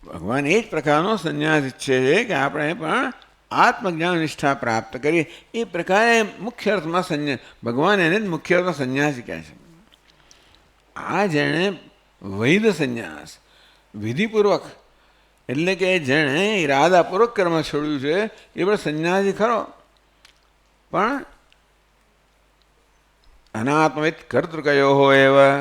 ભગવાન એ જ પ્રકારનો સંન્યાસ ઈચ્છે છે કે આપણે પણ આત્મજ્ઞાન નિષ્ઠા પ્રાપ્ત કરીએ. એ પ્રકારે મુખ્ય અર્થમાં ભગવાન એને જ મુખ્ય અર્થમાં સંન્યાસી કહે છે. આ જેણે વૈધ સંન્યાસ વિધિપૂર્વક, એટલે કે જેણે ઈરાદાપૂર્વક કર્મ છોડ્યું છે, એ પણ સંન્યાસી ખરો. પણ અનાત્મવિદ કર્તૃકયો હોય એવા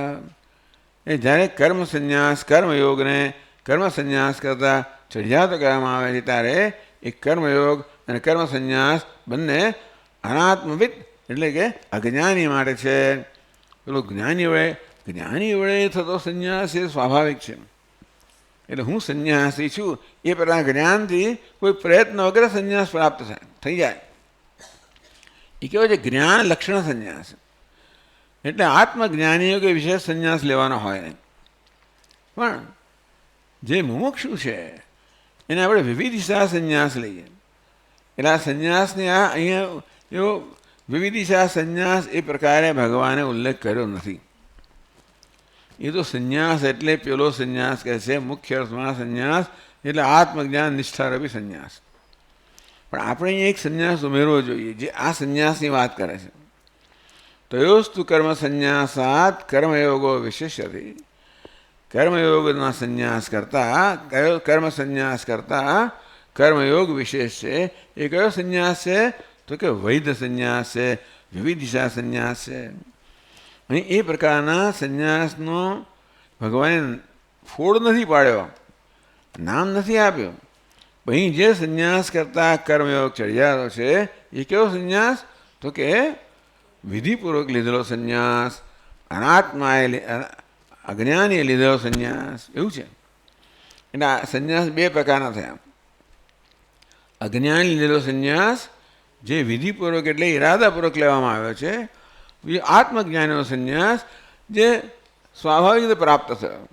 એ જ્યારે કર્મ સંન્યાસ કર્મયોગને કર્મ સંન્યાસ કરતાં ચડિયાતો કરવામાં આવે છે, ત્યારે એ કર્મયોગ અને કર્મ સંન્યાસ બંને અનાત્મવિદ એટલે કે અજ્ઞાની માટે છે. પેલો જ્ઞાની વડે થતો સંન્યાસ એ સ્વાભાવિક છે. એટલે હું સંન્યાસી છું એ પ્રકારના જ્ઞાનથી કોઈ પ્રયત્ન વગર સંન્યાસ પ્રાપ્ત થઈ જાય. એ કેવો છે? જ્ઞાન લક્ષણ સંન્યાસ. એટલે આત્મજ્ઞાનીઓ કે વિશેષ સંન્યાસ લેવાનો હોય નહીં. પણ જે મુમુક્ષુ છે એને આપણે વિવિધિશા સંન્યાસ લઈએ. એટલે આ સંન્યાસને અહીંયા એવો વિવિધિશા સંન્યાસ એ પ્રકારે ભગવાને ઉલ્લેખ કર્યો નથી. એ તો સંન્યાસ એટલે પેલો સંન્યાસ કહે છે, મુખ્ય અર્થમાં સંન્યાસ એટલે આત્મજ્ઞાન નિષ્ઠારૂપી સંન્યાસ. પણ આપણે અહીંયા એક સંન્યાસ ઉમેરવો જોઈએ જે આ સંન્યાસની વાત કરે છે. તયોસ્તુ કર્મ સંન્યાસાત કર્મયોગો વિશેષ્યતે. કર્મયોગના સંન્યાસ કરતા કર્મ સંન્યાસ કરતા કર્મયોગ વિશેષ છે. એ કયો સંન્યાસ છે? તો કે વૈધ સંન્યાસ છે, વિવિધિશા સંન્યાસ છે. અહીં એ પ્રકારના સંન્યાસનો ભગવાને ફોડ નથી પાડ્યો, નામ નથી આપ્યો. અહીં જે સંન્યાસ કરતા કર્મયોગ ચડિયાતો છે એ કેવો સંન્યાસ? તો કે વિધિપૂર્વક લીધેલો સંન્યાસ, અનાત્માએ અજ્ઞાનીએ લીધેલો સંન્યાસ, એવું છે. એટલે આ સંન્યાસ બે પ્રકારના થયા. અજ્ઞાની લીધેલો સંન્યાસ જે વિધિપૂર્વક એટલે ઈરાદાપૂર્વક લેવામાં આવ્યો છે. બીજો આત્મજ્ઞાનીનો સંન્યાસ જે સ્વાભાવિક રીતે પ્રાપ્ત થયો.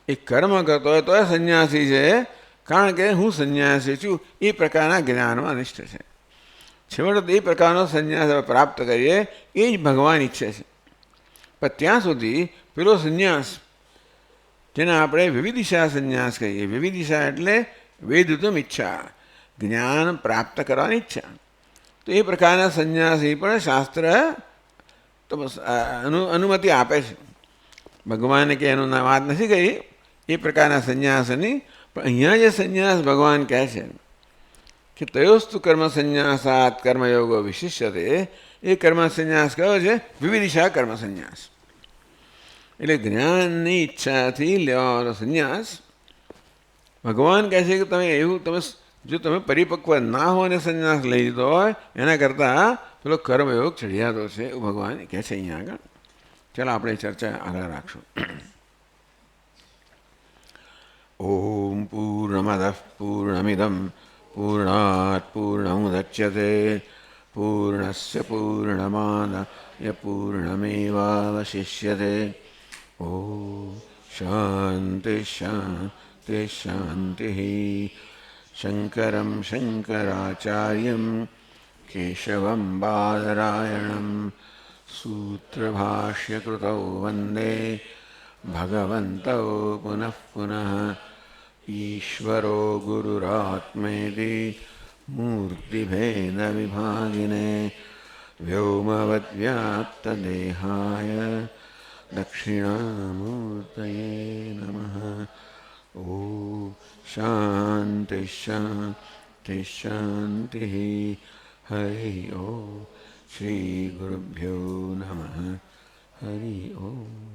એ કર્મ કરતો હોય તો એ સંન્યાસી છે, કારણ કે હું સંન્યાસી છું એ પ્રકારના જ્ઞાનમાં નિષ્ઠ છે. છેવટે એ પ્રકારનો સંન્યાસ પ્રાપ્ત કરીએ એ જ ભગવાન ઈચ્છે છે. પણ ત્યાં સુધી પેલો સંન્યાસ જેને આપણે વિવિધિશા સંન્યાસ કહીએ. વિવિધિશા એટલે વેદિતુમ ઈચ્છા, જ્ઞાન પ્રાપ્ત કરવાની ઈચ્છા. તો એ પ્રકારના સંન્યાસી પણ શાસ્ત્ર અનુમતિ આપે છે. ભગવાને કે એનું વાત નથી કહી એ પ્રકારના સંન્યાસની. પણ અહીંયા જે સંન્યાસ ભગવાન કહે છે કે તયોસ્તુ કર્મ સંન્યાસાત કર્મયોગો વિશિષ્યતે, એ કર્મ સંન્યાસ કયો છે? વિવિધિશા કર્મ સંન્યાસ. એટલે જ્ઞાનની ઈચ્છાથી લેવાનો સંન્યાસ. ભગવાન કહે છે કે જો તમે પરિપક્વ ના હો અને સંન્યાસ લઈ લીધો હોય એના કરતાં પેલો કર્મયોગ ચડિયાતો છે એવું ભગવાન કહે છે અહીંયા આગળ. ચાલો આપણે ચર્ચા આગળ રાખશું. ઓમ પૂર્ણમદઃ પૂર્ણમિદં પૂર્ણાત પૂર્ણમુદચ્યતે પૂર્ણસ્ય પૂર્ણમાદાય પૂર્ણમેવાવશિષ્યતે. ઓમ શાંતિ શાંતિ શાંતિ. શંકરં શંકરાચાર્યં કેશવં બાદરાયણં સૂત્રભાષ્યકૃતૌ વંદે ભગવन्तौ પુનઃ પુનઃ. ઈશ્વરો ગુરુરાત્મેતિ મૂર્તિભેદવિભાગિને વ્યોમવદ્વ્યાપ્તદેહાય દક્ષિણામૂર્તયે નમઃ. ઓમ શાંતિ શાંતિ શાંતિ. હરિ ઓમ. શ્રી ગુરુભ્યો નમઃ. હરિ ઓમ.